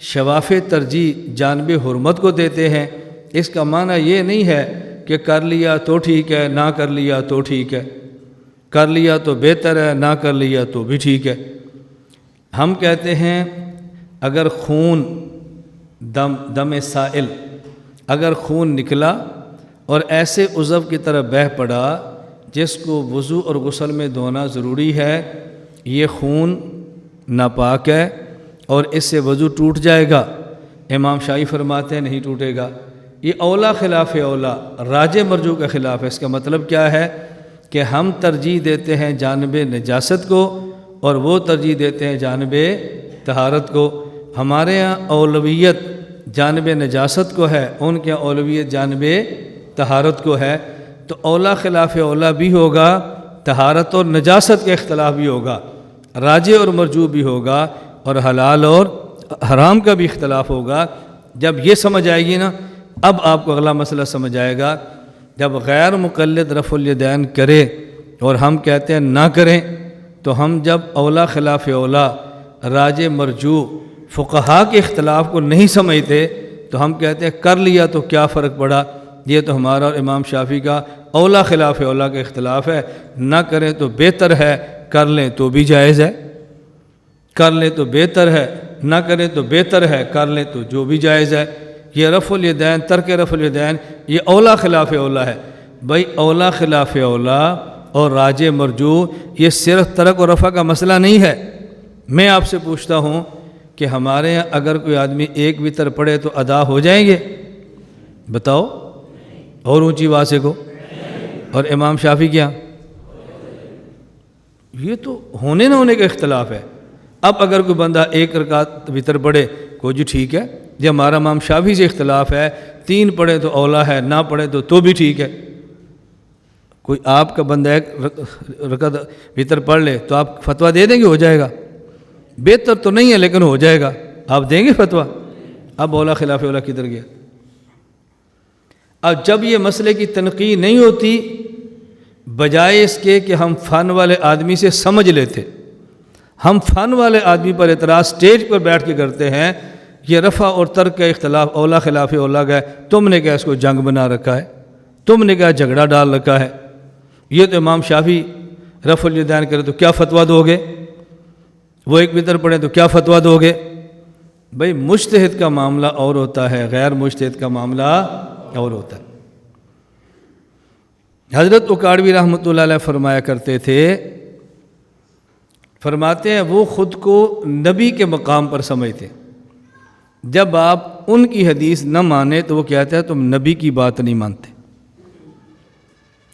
شوافع ترجیح جانب حرمت کو دیتے ہیں۔ اس کا معنی یہ نہیں ہے کہ کر لیا تو ٹھیک ہے، نہ کر لیا تو ٹھیک ہے، کر لیا تو بہتر ہے، نہ کر لیا تو بھی ٹھیک ہے۔ ہم کہتے ہیں اگر خون دم سائل، اگر خون نکلا اور ایسے عضو کی طرف بہہ پڑا جس کو وضو اور غسل میں دھونا ضروری ہے، یہ خون ناپاک ہے اور اس سے وضو ٹوٹ جائے گا، امام شافعی فرماتے ہیں نہیں ٹوٹے گا۔ یہ اولا خلاف اولا، راجح مرجوح کا خلاف ہے۔ اس کا مطلب کیا ہے کہ ہم ترجیح دیتے ہیں جانب نجاست کو اور وہ ترجیح دیتے ہیں جانب طہارت کو۔ ہمارے ہاں اولویت جانب نجاست کو ہے، ان کے اولویت جانب طہارت کو ہے۔ تو اولا خلاف اولا بھی ہوگا، طہارت اور نجاست کا اختلاف بھی ہوگا، راجح اور مرجوح بھی ہوگا، اور حلال اور حرام کا بھی اختلاف ہوگا۔ جب یہ سمجھ آئے گی نا، اب آپ کو اگلا مسئلہ سمجھ آئے گا۔ جب غیر مقلد رفع الیدین کرے اور ہم کہتے ہیں نہ کریں، تو ہم جب اولا خلاف اولا، راجح مرجوح فقہا کے اختلاف کو نہیں سمجھتے تو ہم کہتے ہیں کر لیا تو کیا فرق پڑا، یہ تو ہمارا اور امام شافعی کا اولا خلاف اولا کا اختلاف ہے، نہ کریں تو بہتر ہے، کر لیں تو بھی جائز ہے، کر لیں تو بہتر ہے، نہ کریں تو بہتر ہے، کر لیں تو جو بھی جائز ہے۔ یہ رفع الیدین، ترک رفع الیدین، یہ اولا خلاف اولا ہے۔ بھائی اولا خلاف اولا اور راجح مرجوح یہ صرف ترک و رفع کا مسئلہ نہیں ہے۔ میں آپ سے پوچھتا ہوں کہ ہمارے یہاں اگر کوئی آدمی ایک وتر پڑھے تو ادا ہو جائیں گے؟ بتاؤ اور اونچی آواز سے کو۔ اور امام شافعی کیا؟ یہ تو ہونے نہ ہونے کا اختلاف ہے۔ اب اگر کوئی بندہ ایک رکعت وتر پڑھے، کوئی جی ٹھیک ہے، جب ہمارا امام شافعی سے اختلاف ہے، 3 پڑھے تو اولا ہے، نہ پڑھے تو بھی ٹھیک ہے۔ کوئی آپ کا بندہ ایک رکعت وتر پڑھ لے تو آپ فتویٰ دے دیں گے ہو جائے گا؟ بہتر تو نہیں ہے لیکن ہو جائے گا، آپ دیں گے فتویٰ؟ اب اولا خلاف اولا کدھر گیا؟ اب جب یہ مسئلے کی تنقید نہیں ہوتی، بجائے اس کے کہ ہم فن والے آدمی سے سمجھ لیتے، ہم فن والے آدمی پر اعتراض سٹیج پر بیٹھ کے کرتے ہیں، یہ رفع اور ترک کا اختلاف اولا خلاف اولا کا ہے، تم نے کیا اس کو جنگ بنا رکھا ہے، تم نے کیا جھگڑا ڈال رکھا ہے، یہ تو امام شافعی رفع الیدین کرے تو کیا فتویٰ دو گے، وہ ایک وتر پڑھیں تو کیا فتویٰ دو گے؟ بھئی مجتہد کا معاملہ اور ہوتا ہے، غیر مجتہد کا معاملہ اور ہوتا ہے۔ حضرت اکاڑوی رحمۃ اللہ علیہ فرمایا کرتے تھے فرماتے ہیں وہ خود کو نبی کے مقام پر سمجھتے، جب آپ ان کی حدیث نہ مانیں تو وہ کہتے ہیں تم نبی کی بات نہیں مانتے،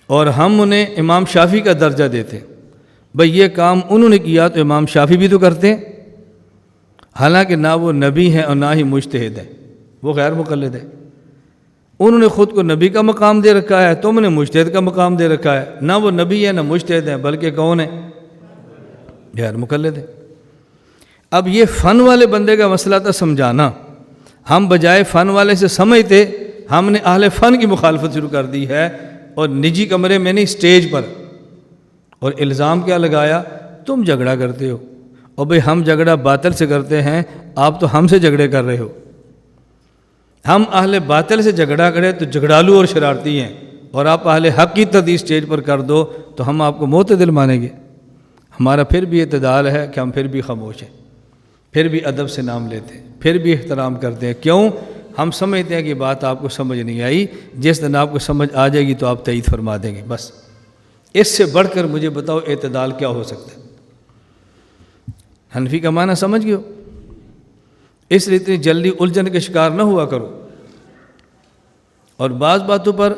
اور ہم انہیں امام شافعی کا درجہ دیتے، بھئی یہ کام انہوں نے کیا تو امام شافعی بھی تو کرتے ہیں، حالانکہ نہ وہ نبی ہیں اور نہ ہی مجتہد ہیں، وہ غیر مقلد ہے۔ انہوں نے خود کو نبی کا مقام دے رکھا ہے، تم نے مجتہد کا مقام دے رکھا ہے، نہ وہ نبی ہے نہ مجتہد ہے، بلکہ کون ہے؟ غیر مقلد ہے۔ اب یہ فن والے بندے کا مسئلہ تھا سمجھانا، ہم بجائے فن والے سے سمجھتے ہم نے اہل فن کی مخالفت شروع کر دی ہے، اور نجی کمرے میں نہیں اسٹیج پر، اور الزام کیا لگایا؟ تم جھگڑا کرتے ہو، اور بھئی ہم جھگڑا باطل سے کرتے ہیں، آپ تو ہم سے جھگڑے کر رہے ہو۔ ہم اہل باطل سے جھگڑا کریں تو جھگڑالو اور شرارتی ہیں، اور آپ اہل حق کی تردید اسٹیج پر کر دو تو ہم آپ کو معتدل مانیں گے۔ ہمارا پھر بھی اعتدال ہے کہ ہم پھر بھی خاموش ہیں، پھر بھی ادب سے نام لیتے ہیں، پھر بھی احترام کرتے ہیں۔ کیوں؟ ہم سمجھتے ہیں کہ بات آپ کو سمجھ نہیں آئی، جس دن آپ کو سمجھ آ جائے گی تو آپ تائید فرما دیں گے۔ بس اس سے بڑھ کر مجھے بتاؤ اعتدال کیا ہو سکتا ہے؟ حنفی کا معنی سمجھ گئے ہو؟ اس لیے اتنی جلدی الجھن کے شکار نہ ہوا کرو، اور بعض باتوں پر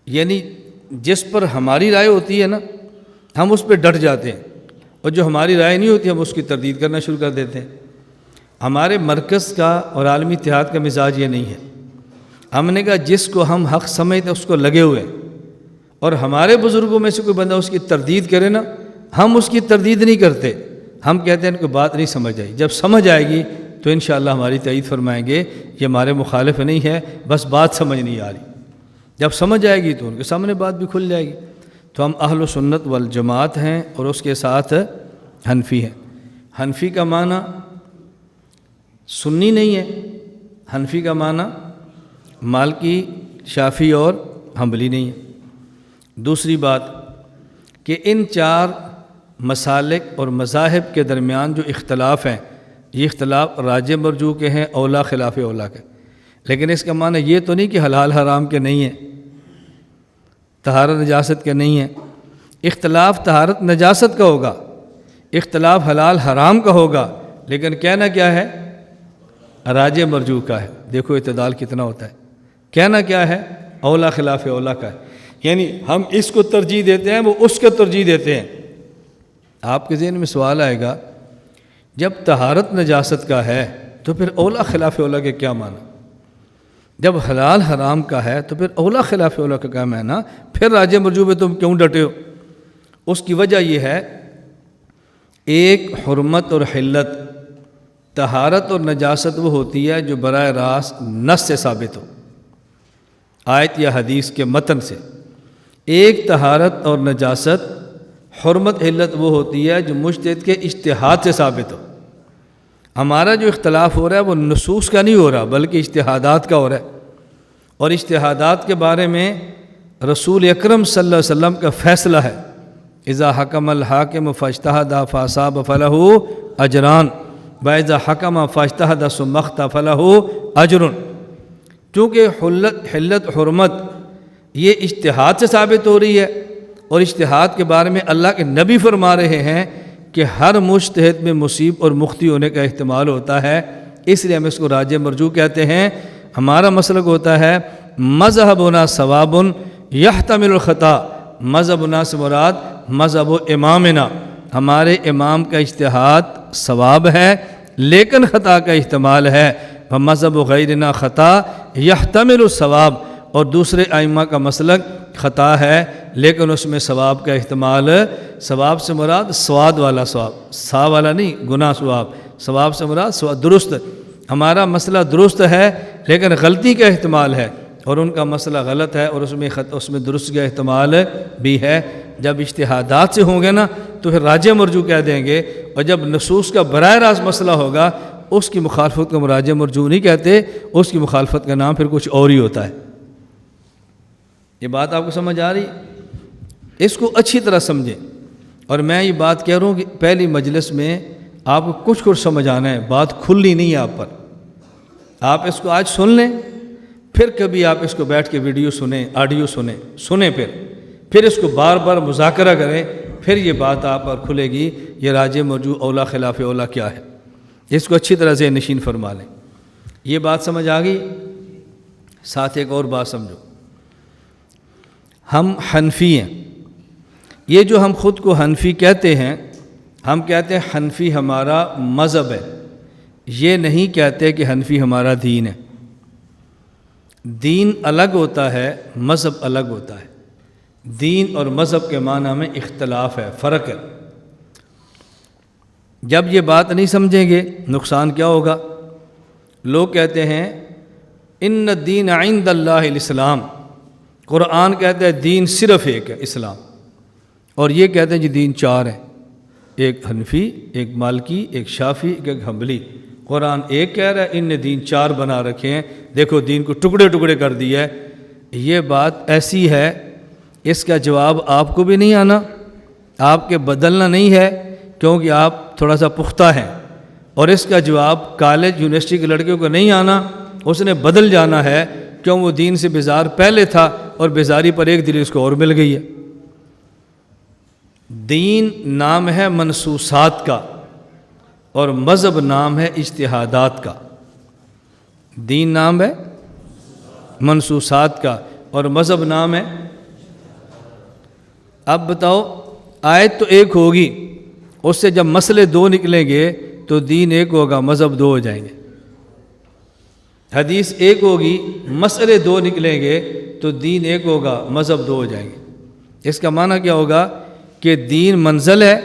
یعنی جس پر ہماری رائے ہوتی ہے نا ہم اس پہ ڈٹ جاتے ہیں، اور جو ہماری رائے نہیں ہوتی ہم اس کی تردید کرنا شروع کر دیتے ہیں۔ ہمارے مرکز کا اور عالمی اتحاد کا مزاج یہ نہیں ہے۔ ہم نے کہا جس کو ہم حق سمجھتے ہیں اس کو لگے ہوئے، اور ہمارے بزرگوں میں سے کوئی بندہ اس کی تردید کرے نا ہم اس کی تردید نہیں کرتے، ہم کہتے ہیں ان کو بات نہیں سمجھ آئی، جب سمجھ آئے گی تو انشاءاللہ ہماری تائید فرمائیں گے، یہ ہمارے مخالف نہیں ہے، بس بات سمجھ نہیں آ رہی۔ جب سمجھ آئے گی تو ان کے سامنے بات بھی کھل جائے گی۔ تو ہم اہل سنت والجماعت ہیں، اور اس کے ساتھ حنفی ہیں۔ حنفی کا معنی سنی نہیں ہے، حنفی کا معنی مالکی، شافعی اور حنبلی نہیں ہے۔ دوسری بات کہ ان چار مسالک اور مذاہب کے درمیان جو اختلاف ہیں یہ اختلاف راجح مرجوح کے ہیں، اولا خلاف اولا کے، لیکن اس کا معنی یہ تو نہیں کہ حلال حرام کے نہیں ہیں، طہارت نجاست کے نہیں ہیں۔ اختلاف طہارت نجاست کا ہوگا، اختلاف حلال حرام کا ہوگا، لیکن کہنا کیا ہے؟ راجح مرجوح کا ہے۔ دیکھو اعتدال کتنا ہوتا ہے، کہنا کیا ہے؟ اولا خلاف اولا کا ہے، یعنی ہم اس کو ترجیح دیتے ہیں وہ اس کو ترجیح دیتے ہیں۔ آپ کے ذہن میں سوال آئے گا جب طہارت نجاست کا ہے تو پھر اولا خلاف اولا کے کیا معنی؟ جب حلال حرام کا ہے تو پھر اولا خلاف اولا کا کیا معنی؟ پھر راجح مرجوح پہ تم کیوں ڈٹے ہو؟ اس کی وجہ یہ ہے، ایک حرمت اور حلت، طہارت اور نجاست وہ ہوتی ہے جو براہ راست نص سے ثابت ہو، آیت یا حدیث کے متن سے۔ ایک طہارت اور نجاست، حرمت حلت وہ ہوتی ہے جو مجتہد کے اجتہاد سے ثابت ہو۔ ہمارا جو اختلاف ہو رہا ہے وہ نصوص کا نہیں ہو رہا بلکہ اجتہادات کا ہو رہا ہے، اور اجتہادات کے بارے میں رسول اکرم صلی اللہ علیہ وسلم کا فیصلہ ہے، اذا حکم الحاکم فاجتہد فاصاب فلہ اجران واذا حکم فاجتہد ثم اخطأ فلہ اجر۔ چونکہ حلت حرمت یہ اجتہاد سے ثابت ہو رہی ہے، اور اجتہاد کے بارے میں اللہ کے نبی فرما رہے ہیں کہ ہر مجتہد میں مصیب اور مخطئ ہونے کا احتمال ہوتا ہے، اس لیے ہم اس کو راجح مرجوح کہتے ہیں۔ ہمارا مسلک ہوتا ہے مذہبنا ثواب یحتمل الخطا، مذہبنا سے مراد مذہب امامنا، ہمارے امام کا اجتہاد ثواب ہے لیکن خطا کا احتمال ہے، مذہب غیرنا خطا یحتمل الثواب، اور دوسرے ائمہ کا مسلک خطا ہے لیکن اس میں ثواب کا احتمال، ثواب سے مراد سواد والا ثواب، سا والا نہیں، گناہ ثواب، ثواب سے مراد سواد درست۔ ہمارا مسئلہ درست ہے لیکن غلطی کا احتمال ہے، اور ان کا مسئلہ غلط ہے اور اس میں درست کا احتمال بھی ہے۔ جب اجتہادات سے ہوں گے نا تو پھر راجح مرجوح کہہ دیں گے، اور جب نصوص کا براہ راست مسئلہ ہوگا اس کی مخالفت کو ہم راجح مرجوح نہیں کہتے، اس کی مخالفت کا نام پھر کچھ اور ہی ہوتا ہے۔ یہ بات آپ کو سمجھ آ رہی ہے؟ اس کو اچھی طرح سمجھیں، اور میں یہ بات کہہ رہا ہوں کہ پہلی مجلس میں آپ کو کچھ سمجھ آنا ہے، بات کھلنی نہیں ہے آپ پر۔ آپ اس کو آج سن لیں، پھر کبھی آپ اس کو بیٹھ کے ویڈیو سنیں، آڈیو سنیں، پھر اس کو بار بار مذاکرہ کریں، پھر یہ بات آپ پر کھلے گی یہ راج مرجو اولا خلاف اولا کیا ہے، اس کو اچھی طرح سے نشین فرما لیں۔ یہ بات سمجھ آ گئی؟ ساتھ ایک اور بات سمجھو، ہم حنفی ہیں، یہ جو ہم خود کو حنفی کہتے ہیں، ہم کہتے ہیں حنفی ہمارا مذہب ہے، یہ نہیں کہتے کہ حنفی ہمارا دین ہے۔ دین الگ ہوتا ہے، مذہب الگ ہوتا ہے۔ دین اور مذہب کے معنی میں اختلاف ہے، فرق ہے۔ جب یہ بات نہیں سمجھیں گے نقصان کیا ہوگا؟ لوگ کہتے ہیں ان الدین عند اللہ الاسلام، قرآن کہتا ہے دین صرف ایک ہے، اسلام، اور یہ کہتے ہیں جی دین چار ہیں، ایک حنفی، ایک مالکی، ایک شافعی، ایک حنبلی۔ قرآن ایک کہہ رہا ہے، ان نے دین چار بنا رکھے ہیں، دیکھو دین کو ٹکڑے ٹکڑے کر دیا ہے۔ یہ بات ایسی ہے، اس کا جواب آپ کو بھی نہیں آنا، آپ کے بدلنا نہیں ہے، کیونکہ آپ تھوڑا سا پختہ ہیں، اور اس کا جواب کالج یونیورسٹی کے لڑکیوں کو نہیں آنا، اس نے بدل جانا ہے، کیوں وہ دین سے بیزار پہلے تھا اور بیزاری پر ایک دلیل اس کو اور مل گئی ہے۔ دین نام ہے منصوصات کا اور مذہب نام ہے اجتہادات کا۔ دین نام ہے منصوصات کا اور مذہب نام ہے۔ اب بتاؤ، آیت تو ایک ہوگی، اس سے جب مسئلے دو نکلیں گے تو دین ایک ہوگا، مذہب دو ہو جائیں گے۔ حدیث ایک ہوگی، مسئلے دو نکلیں گے تو دین ایک ہوگا، مذہب دو ہو جائیں گے۔ اس کا معنی کیا ہوگا کہ دین منزل ہے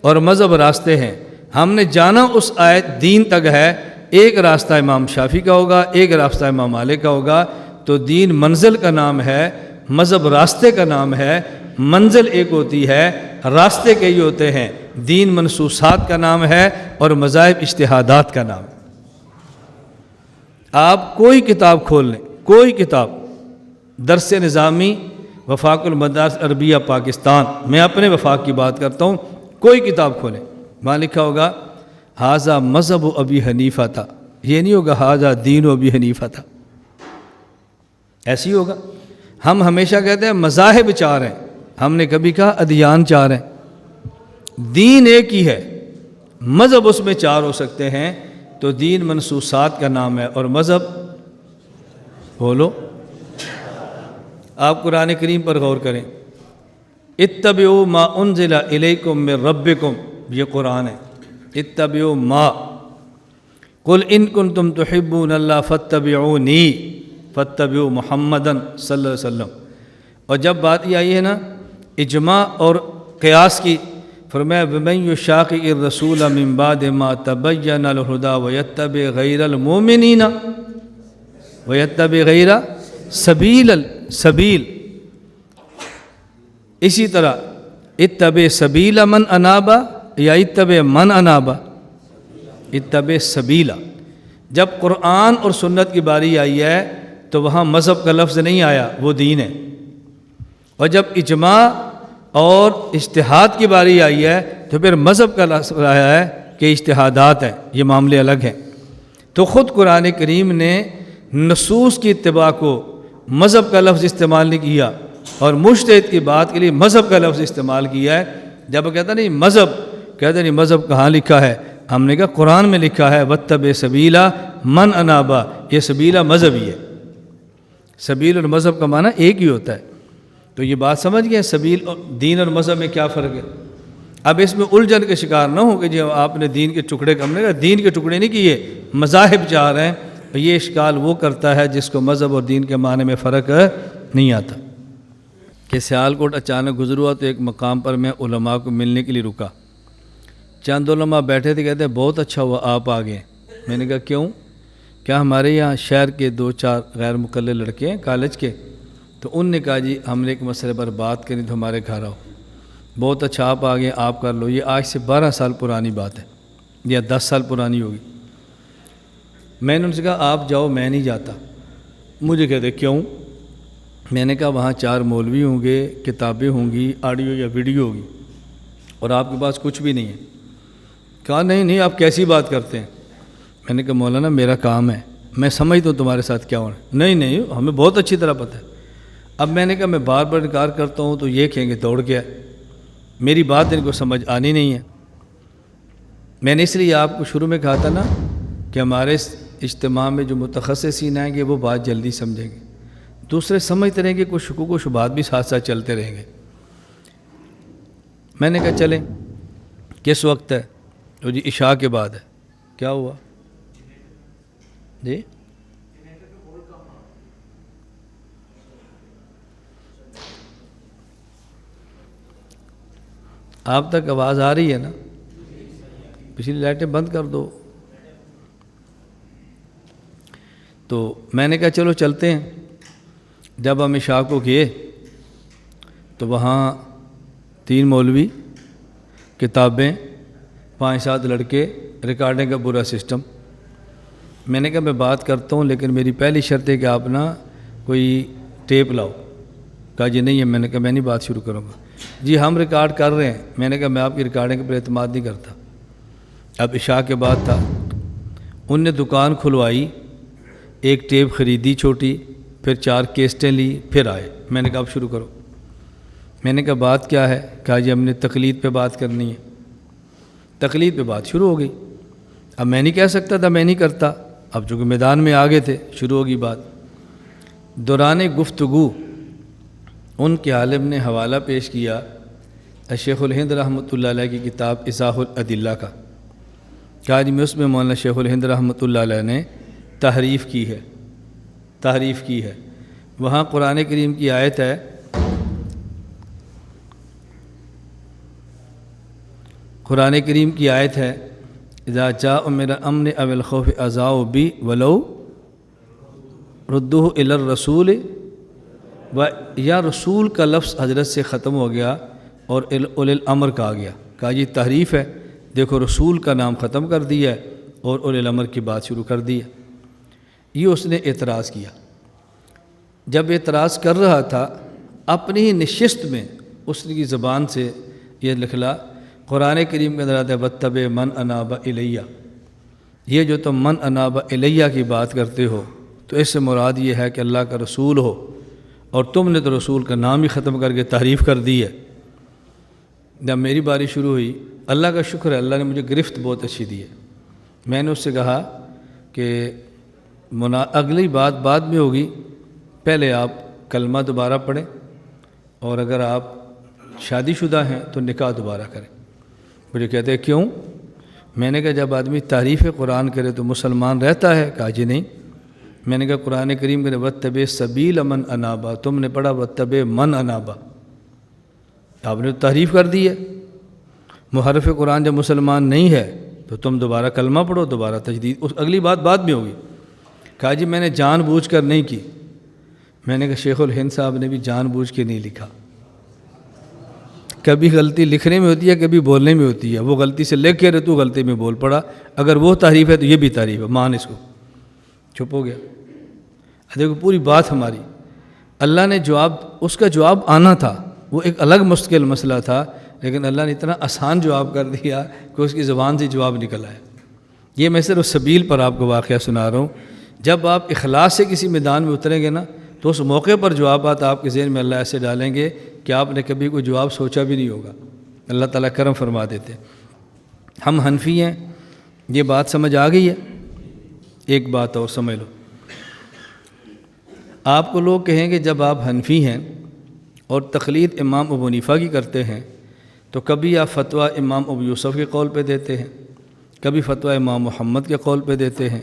اور مذہب راستے ہیں۔ ہم نے جانا اس آیت دین تک ہے، ایک راستہ امام شافعی کا ہوگا، ایک راستہ امام مالک کا ہوگا، تو دین منزل کا نام ہے، مذہب راستے کا نام ہے۔ منزل ایک ہوتی ہے، راستے کئی ہوتے ہیں۔ دین منصوصات کا نام ہے اور مذاہب اجتہادات کا نام ہے۔ آپ کوئی کتاب کھول لیں، کوئی کتاب، درس نظامی، وفاق المدارس عربیہ پاکستان، میں اپنے وفاق کی بات کرتا ہوں، کوئی کتاب کھولیں، وہاں لکھا ہوگا ھذا مذہب ابی حنیفہ تھا، یہ نہیں ہوگا ھذا دین ابی حنیفہ تھا، ایسی ہوگا۔ ہم ہمیشہ کہتے ہیں مذاہب چار ہیں، ہم نے کبھی کہا ادیان چار ہیں۔ دین ایک ہی ہے، مذہب اس میں چار ہو سکتے ہیں، تو دین منصوصات کا نام ہے اور مذہب، بولو، آپ قرآن کریم پر غور کریں، اتبعوا ما انزل الیکم من ربکم، یہ قرآن ہے، اتبعوا ما، قل ان کنتم تحبون اللہ فاتبعونی، فاتبعوا محمدًا صلی اللہ علیہ وسلم۔ اور جب بات یہ آئی ہے نا اجماع اور قیاس کی، فرمایا وَمَن يُشَاقِقِ الرَّسُولَ مِن بَعْدِ مَا تَبَيَّنَ الْهُدَىٰ وَيَتَّبِعْ غَيْرَ الْمُؤْمِنِينَ وَيَتَّبِعْ غَيْرَ سَبِيلِ، اسی طرح اتبع سبیل من انابا یا اتبع من انابا، اتبع سبیلا۔ جب قرآن اور سنت کی باری آئی ہے تو وہاں مذہب کا لفظ نہیں آیا، وہ دین ہے، اور جب اجماع اور اجتہاد کی باری آئی ہے تو پھر مذہب کا لفظ آیا ہے کہ اجتہادات ہیں، یہ معاملے الگ ہیں۔ تو خود قرآن کریم نے نصوص کی اتباع کو مذہب کا لفظ استعمال نہیں کیا، اور مجتہد کی بات کے لیے مذہب کا لفظ استعمال کیا ہے۔ جب کہتا نہیں مذہب، کہتے نہیں مذہب کہاں لکھا ہے، ہم نے کہا قرآن میں لکھا ہے وَاتَّبِعْ سَبِيلَ مَنْ أَنَابَ، یہ سبیلہ مذہب ہی ہے، سبیل اور مذہب کا معنی ایک ہی ہوتا ہے۔ تو یہ بات سمجھ گئے سبیل اور دین اور مذہب میں کیا فرق ہے۔ اب اس میں الجھن کے شکار نہ ہو کہ جی آپ نے دین کے ٹکڑے، ہم نے کہا دین کے ٹکڑے نہیں کیے، مذاہب چار ہیں۔ یہ اشکال وہ کرتا ہے جس کو مذہب اور دین کے معنی میں فرق نہیں آتا۔ کہ سیالکوٹ اچانک گزر ہوا تو ایک مقام پر میں علماء کو ملنے کے لیے رکا، چند علماء بیٹھے تھے، کہتے ہیں بہت اچھا ہوا آپ آ گئے۔ میں نے کہا کیوں؟ کیا ہمارے یہاں شہر کے 2-4 غیر مقلد لڑکے ہیں کالج کے، تو ان نے کہا جی ہم نے ایک مسئلے پر بات کرنی تو ہمارے گھر آؤ۔ بہت اچھا آپ آ گئے، آپ کر لو۔ یہ آج سے 12 سال پرانی بات ہے یا 10 سال پرانی ہوگی۔ میں نے ان سے کہا آپ جاؤ، میں نہیں جاتا۔ مجھے کہتے کیوں؟ میں نے کہا وہاں 4 مولوی ہوں گے، کتابیں ہوں گی، آڈیو یا ویڈیو ہوگی، اور آپ کے پاس کچھ بھی نہیں ہے۔ کہا نہیں آپ کیسی بات کرتے ہیں؟ میں نے کہا مولانا میرا کام ہے، میں سمجھتا ہوں تمہارے ساتھ کیا ہونا۔ نہیں ہمیں بہت اچھی طرح پتہ ہے۔ اب میں نے کہا میں بار بار انکار کرتا ہوں تو یہ کہیں گے دوڑ گیا۔ میری بات ان کو سمجھ آنی نہیں ہے۔ میں نے اس لیے آپ کو شروع میں کہا تھا نا کہ ہمارے اجتماع میں جو متخصصین آئیں گے وہ بات جلدی سمجھیں گے، دوسرے سمجھتے رہیں گے، کچھ شکوک و شبہات بھی ساتھ ساتھ چلتے رہیں گے۔ میں نے کہا چلیں، کس وقت ہے؟ تو جی عشاء کے بعد ہے۔ کیا ہوا جی؟ آپ تک آواز آ رہی ہے نا؟ پچھلی لائٹیں بند کر دو۔ تو میں نے کہا چلو چلتے ہیں۔ جب ہم عشاء کو گئے تو وہاں 3 مولوی، کتابیں، 5-7 لڑکے، ریکارڈنگ کا برا سسٹم۔ میں نے کہا میں بات کرتا ہوں لیکن میری پہلی شرط ہے کہ آپ نا کوئی ٹیپ لاؤ۔ کہا جی نہیں ہے۔ میں نے کہا میں نہیں بات شروع کروں گا۔ جی ہم ریکارڈ کر رہے ہیں۔ میں نے کہا میں آپ کی ریکارڈنگ پر اعتماد نہیں کرتا۔ اب عشاء کے بعد تھا، ان نے دکان کھلوائی، ایک ٹیپ خریدی چھوٹی، پھر 4 کیسٹیں لی، پھر آئے۔ میں نے کہا اب شروع کرو۔ میں نے کہا بات کیا ہے؟ کہا جی ہم نے تقلید پہ بات کرنی ہے۔ تقلید پہ بات شروع ہو گئی۔ اب میں نہیں کہہ سکتا تھا، میں نہیں کرتا، اب چونکہ میدان میں آگے تھے، شروع ہوگی بات۔ دوران گفتگو ان کے عالم نے حوالہ پیش کیا شیخ الہند رحمۃ اللہ علیہ کی کتاب ایضاح الادلہ کا۔ کہا جی میں اس میں مولانا شیخ الہند رحمۃ اللہ علیہ نے تحریف کی ہے۔ وہاں قرآن کریم کی آیت ہے، قرآن کریم کی آیت ہے اذا جاء من الامن او الخوف اذاؤوا بی ولو ردوہ الی الرسول، و یا رسول کا لفظ حضرت سے ختم ہو گیا اور اولی الامر کا آ گیا۔ کہا جی تحریف ہے، دیکھو رسول کا نام ختم کر دیا ہے اور اولی الامر کی بات شروع کر دی ہے۔ یہ اس نے اعتراض کیا۔ جب اعتراض کر رہا تھا اپنی ہی نشست میں اس کی زبان سے یہ لکھلا، قرآن کریم کے اندر آتا ہے واتبع من اناب الیہ۔ یہ جو تم من اناب الیہ کی بات کرتے ہو تو اس سے مراد یہ ہے کہ اللہ کا رسول ہو، اور تم نے تو رسول کا نام ہی ختم کر کے تعریف کر دی ہے۔ جب میری باری شروع ہوئی، اللہ کا شکر ہے اللہ نے مجھے گرفت بہت اچھی دی ہے۔ میں نے اس سے کہا کہ اگلی بات بعد میں ہوگی، پہلے آپ کلمہ دوبارہ پڑھیں، اور اگر آپ شادی شدہ ہیں تو نکاح دوبارہ کریں۔ مجھے کہتے ہیں کیوں؟ میں نے کہا جب آدمی تعریف قرآن کرے تو مسلمان رہتا ہے؟ کہا جی نہیں۔ میں نے کہا قرآن کریم کے واتبع سبیل من انابا، تم نے پڑھا واتبع من انابا، آپ نے تعریف کر دی ہے۔ محرف قرآن جب مسلمان نہیں ہے تو تم دوبارہ کلمہ پڑھو، دوبارہ تجدید، اس اگلی بات بعد میں ہوگی۔ کہا جی میں نے جان بوجھ کر نہیں کی۔ میں نے کہا شیخ الہند صاحب نے بھی جان بوجھ کے نہیں لکھا، کبھی غلطی لکھنے میں ہوتی ہے، کبھی بولنے میں ہوتی ہے۔ وہ غلطی سے لکھ کے رہے تو غلطی میں بول پڑا، اگر وہ تعریف ہے تو یہ بھی تعریف ہے، مان اس کو۔ چپ ہو گیا۔ دیکھو پوری بات ہماری، اللہ نے جواب، اس کا جواب آنا تھا، وہ ایک الگ مستقل مسئلہ تھا، لیکن اللہ نے اتنا آسان جواب کر دیا کہ اس کی زبان سے جواب نکل آیا۔ یہ میں صرف سبیل پر آپ کو واقعہ سنا رہا ہوں۔ جب آپ اخلاص سے کسی میدان میں اتریں گے نا تو اس موقع پر جوابات آپ کے ذہن میں اللہ ایسے ڈالیں گے کہ آپ نے کبھی کوئی جواب سوچا بھی نہیں ہوگا۔ اللہ تعالیٰ کرم فرما دیتے۔ ہم حنفی ہیں، یہ بات سمجھ آ گئی ہے؟ ایک بات اور سمجھ لو، آپ کو لوگ کہیں گے جب آپ حنفی ہیں اور تقلید امام ابو حنیفہ کی کرتے ہیں تو کبھی آپ فتویٰ امام ابو یوسف کے قول پہ دیتے ہیں، کبھی فتویٰ امام محمد کے قول پہ دیتے ہیں،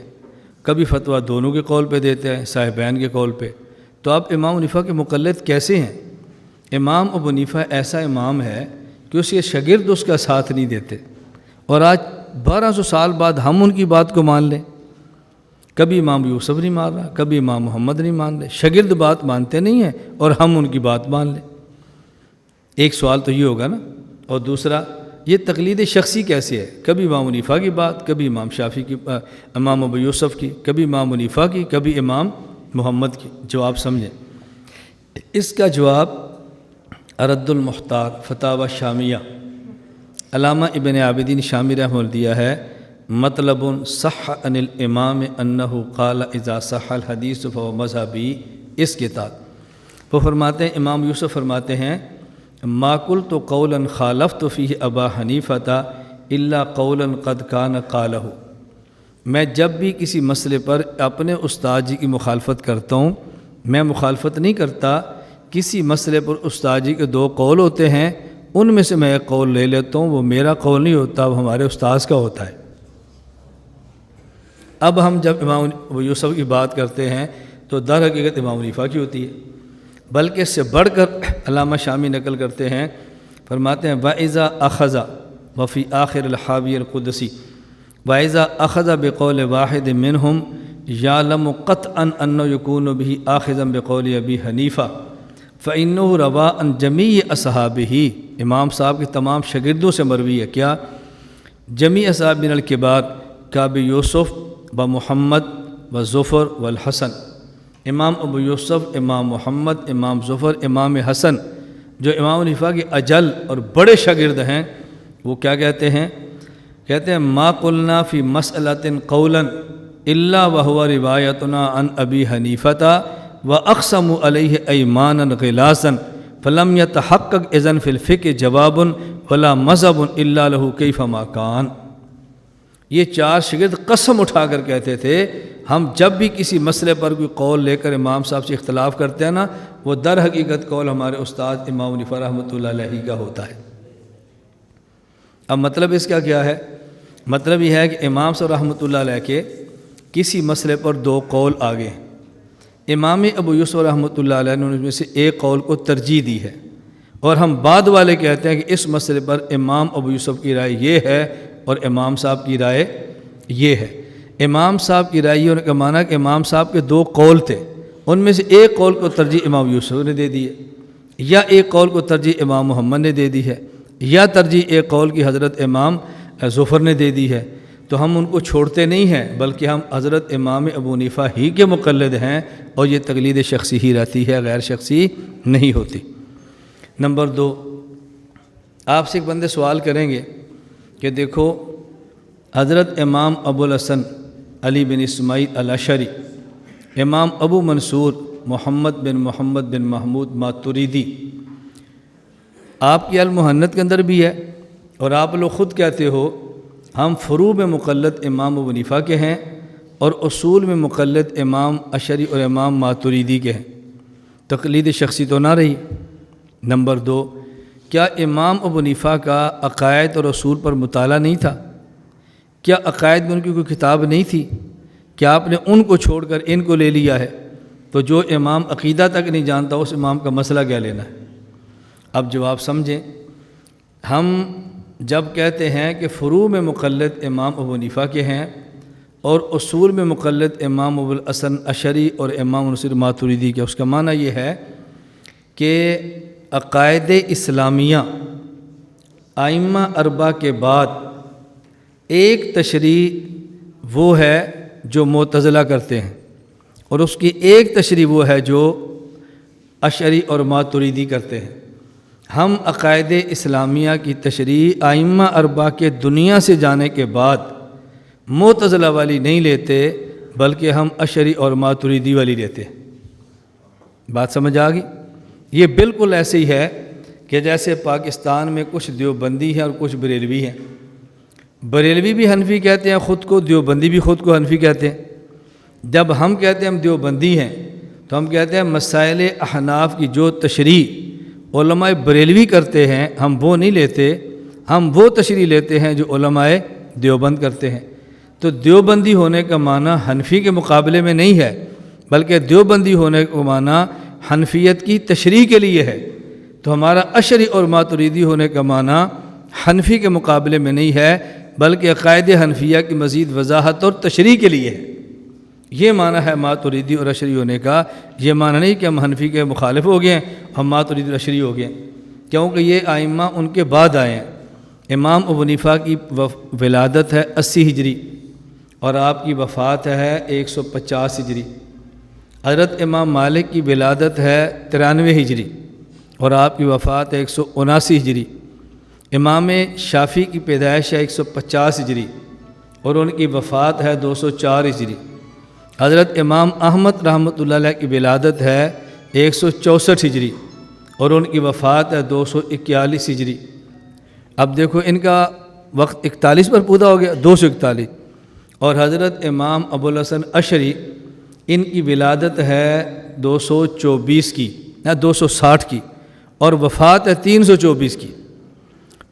کبھی فتویٰ دونوں کے قول پہ دیتے ہیں، صاحبین کے قول پہ، تو آپ امام حنیفہ کے مقلد کیسے ہیں؟ امام ابو حنیفہ ایسا امام ہے کہ اس کے شاگرد اس کا ساتھ نہیں دیتے، اور آج 1200 سال بعد ہم ان کی بات کو مان لیں؟ کبھی امام یوسف نہیں مان رہا، کبھی امام محمد نہیں مان رہے، شاگرد بات مانتے نہیں ہیں اور ہم ان کی بات مان لیں۔ ایک سوال تو یہ ہوگا نا، اور دوسرا یہ تقلید شخصی کیسے ہے؟ کبھی امام حنیفہ کی بات، کبھی امام شافعی کی، امام ابو یوسف کی، کبھی امام حنیفہ کی، کبھی امام محمد کی۔ جواب سمجھیں، اس کا جواب رد المختار فتاوی شامیہ علامہ ابن عابدین شامی رحمہ اللہ دیا ہے، مطلب صح عن الامام انہ قال اذا صح الحدیث فهو مذہبی، اس کتاب وہ فرماتے ہیں، امام یوسف فرماتے ہیں ما قلت قولا خالفت فیہ ابا حنیفۃ الا قولا قد کان قالہ، میں جب بھی کسی مسئلے پر اپنے استاد جی کی مخالفت کرتا ہوں، میں مخالفت نہیں کرتا، کسی مسئلے پر استاد جی کے 2 قول ہوتے ہیں، ان میں سے میں ایک قول لے لیتا ہوں، وہ میرا قول نہیں ہوتا، وہ ہمارے استاذ کا ہوتا ہے۔ اب ہم جب امام ابو یوسف کی بات کرتے ہیں تو در حقیقت امام حنیفہ کی ہوتی ہے، بلکہ اس سے بڑھ کر علامہ شامی نقل کرتے ہیں، فرماتے ہیں وَإِذَا أَخَذَ وَفِي آخِرِ الْحَاوِيَ الْقُدْسِي وَإِذَا أَخَذَ بِقَوْلِ وَاحِدٍ مِّنْهُمْ يَعْلَمُ قَطْعًا أَنَّهُ يَكُونُ بِهِ آخِذًا بِقَوْلِ أَبِي حنیفہ فَإِنَّهُ رَوَىٰ عَنْ جَمِيعِ أَصْحَابِهِ، امام صاحب کے تمام شاگردوں سے مروی ہے، کیا جمیع اصحاب من الکبار کابی یوسف و محمد و ظفر والحسن، امام ابو یوسف، امام محمد، امام ظفر، امام حسن، جو امام حنیفہ کے اجل اور بڑے شاگرد ہیں، وہ کیا کہتے ہیں؟ کہتے ہیں ما قلنا فی مسئلۃ قولا الا وهو روایتنا عن ابی حنیفۃ واقسموا علیہ ایمانا غلاظا فلم یتحقق اذن فی الفقہ جواب ولا مذہب الا له کیفما کان۔ یہ 4 شاگرد قسم اٹھا کر کہتے تھے ہم جب بھی کسی مسئلے پر کوئی قول لے کر امام صاحب سے اختلاف کرتے ہیں نا، وہ در حقیقت قول ہمارے استاد امام حنیفہ رحمۃ اللہ علیہ کا ہوتا ہے۔ اب مطلب اس کا کیا ہے؟ مطلب یہ ہے کہ امام صاحب رحمۃ اللہ علیہ کے کسی مسئلے پر 2 قول آگے، امام ابو یوسف رحمۃ اللہ علیہ نے ان میں سے ایک قول کو ترجیح دی ہے، اور ہم بعد والے کہتے ہیں کہ اس مسئلے پر امام ابو یوسف کی رائے یہ ہے اور امام صاحب کی رائے یہ ہے۔ امام صاحب کی رائے ہونے کا معنی کہ امام صاحب کے 2 قول تھے، ان میں سے ایک قول کو ترجیح امام یوسف نے دے دی ہے، یا ایک قول کو ترجیح امام محمد نے دے دی ہے، یا ترجیح ایک قول کی حضرت امام ظفر نے دے دی ہے، تو ہم ان کو چھوڑتے نہیں ہیں، بلکہ ہم حضرت امام ابو حنیفہ ہی کے مقلد ہیں، اور یہ تقلید شخصی ہی رہتی ہے، غیر شخصی نہیں ہوتی۔ نمبر 2، آپ سے ایک بندے سوال کریں گے کہ دیکھو حضرت امام ابو الحسن علی بن اسماعیل الاشعری، امام ابو منصور محمد بن محمود ماتریدی، آپ کی المحنت کے اندر بھی ہے، اور آپ لوگ خود کہتے ہو ہم فروع میں مقلد امام ابو حنیفہ کے ہیں اور اصول میں مقلد امام اشعری اور امام ماتریدی کے ہیں، تقلید شخصی تو نہ رہی۔ نمبر 2، کیا امام ابو حنیفہ کا عقائد اور اصول پر مطالعہ نہیں تھا؟ کیا عقائد میں ان کی کوئی کتاب نہیں تھی؟ کیا آپ نے ان کو چھوڑ کر ان کو لے لیا ہے؟ تو جو امام عقیدہ تک نہیں جانتا اس امام کا مسئلہ کیا لینا ہے؟ اب جواب سمجھیں، ہم جب کہتے ہیں کہ فروع میں مقلد امام ابو حنیفہ کے ہیں اور اصول میں مقلد امام ابو الحسن اشعری اور امام نصیر ماتریدی کے، اس کا معنی یہ ہے کہ عقائد اسلامیہ ائمہ 4 کے بعد ایک تشریح وہ ہے جو معتزلہ کرتے ہیں، اور اس کی ایک تشریح وہ ہے جو اشعری اور ماتریدی کرتے ہیں۔ ہم عقائد اسلامیہ کی تشریح ائمہ 4 کے دنیا سے جانے کے بعد معتزلہ والی نہیں لیتے، بلکہ ہم اشعری اور ماتریدی والی لیتے ہیں۔ بات سمجھ آ گئی؟ یہ بالکل ایسے ہی ہے کہ جیسے پاکستان میں کچھ دیوبندی ہیں اور کچھ بریلوی ہیں۔ بریلوی بھی حنفی کہتے ہیں خود کو، دیوبندی بھی خود کو حنفی کہتے ہیں۔ جب ہم کہتے ہیں ہم دیوبندی ہیں تو ہم کہتے ہیں مسائل احناف کی جو تشریح علماء بریلوی کرتے ہیں ہم وہ نہیں لیتے، ہم وہ تشریح لیتے ہیں جو علماء دیوبند کرتے ہیں۔ تو دیوبندی ہونے کا معنی حنفی کے مقابلے میں نہیں ہے، بلکہ دیوبندی ہونے کا معنی حنفیت کی تشریح کے لیے ہے۔ تو ہمارا اشعری اور ماتریدی ہونے کا معنی حنفی کے مقابلے میں نہیں ہے، بلکہ عقائد حنفیہ کی مزید وضاحت اور تشریح کے لیے ہے۔ یہ معنی ہے ماتریدی اور اشعری ہونے کا، یہ معنی نہیں کہ ہم حنفی کے مخالف ہو گئے ہیں، ہم ماتریدی اور اشعری ہو گئے، کیونکہ یہ ائمہ ان کے بعد آئے ہیں۔ امام ابو حنیفہ کی ولادت ہے 80 ہجری اور آپ کی وفات ہے 150 ہجری۔ حضرت امام مالک کی ولادت ہے 93 ہجری اور آپ کی وفات ہے 179 ہجری۔ امام شافعی کی پیدائش ہے 150 ہجری اور ان کی وفات ہے 204 ہجری۔ حضرت امام احمد رحمۃ اللہ علیہ کی ولادت ہے 164 ہجری اور ان کی وفات ہے 241 ہجری۔ اب دیکھو ان کا وقت 41 پر پورا ہو گیا، 241، اور حضرت امام ابو الحسن اشعری ان کی ولادت ہے 224 کی، 260 کی، اور وفات ہے 324 کی۔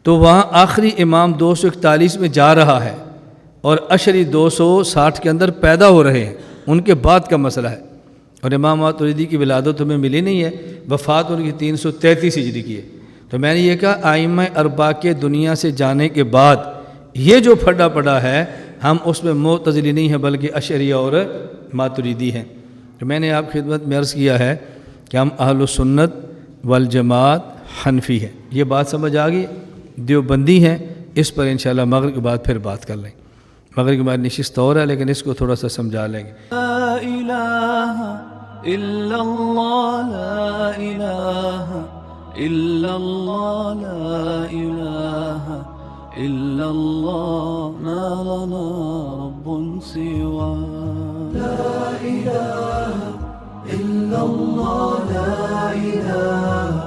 تو وہاں آخری امام 241 میں جا رہا ہے اور اشعری 260 کے اندر پیدا ہو رہے ہیں، ان کے بعد کا مسئلہ ہے۔ اور امام ماتریدی کی ولادت ہمیں ملی نہیں ہے، وفات ان کی 333 ہجری کی ہے۔ تو میں نے یہ کہا ائمہ اربعہ کے دنیا سے جانے کے بعد یہ جو پھڈا پڑا ہے ہم اس میں معتزلی نہیں ہیں بلکہ اشعری اور ماتریدی ہیں۔ تو میں نے آپ کی خدمت میں عرض کیا ہے کہ ہم اہل السنت والجماعت حنفی ہیں، یہ بات سمجھ آ گئی؟ دیوبندی ہیں، اس پر انشاءاللہ مغرب کے بعد پھر بات کر لیں گے۔ مغرب کے بعد نشست اور ہے لیکن اس کو تھوڑا سا سمجھا لیں گے۔ لا الہ الا اللہ، لا الہ الا اللہ، لا الہ الا اللہ، ما لنا رب سوا۔ لا الہ الا اللہ، لا الہ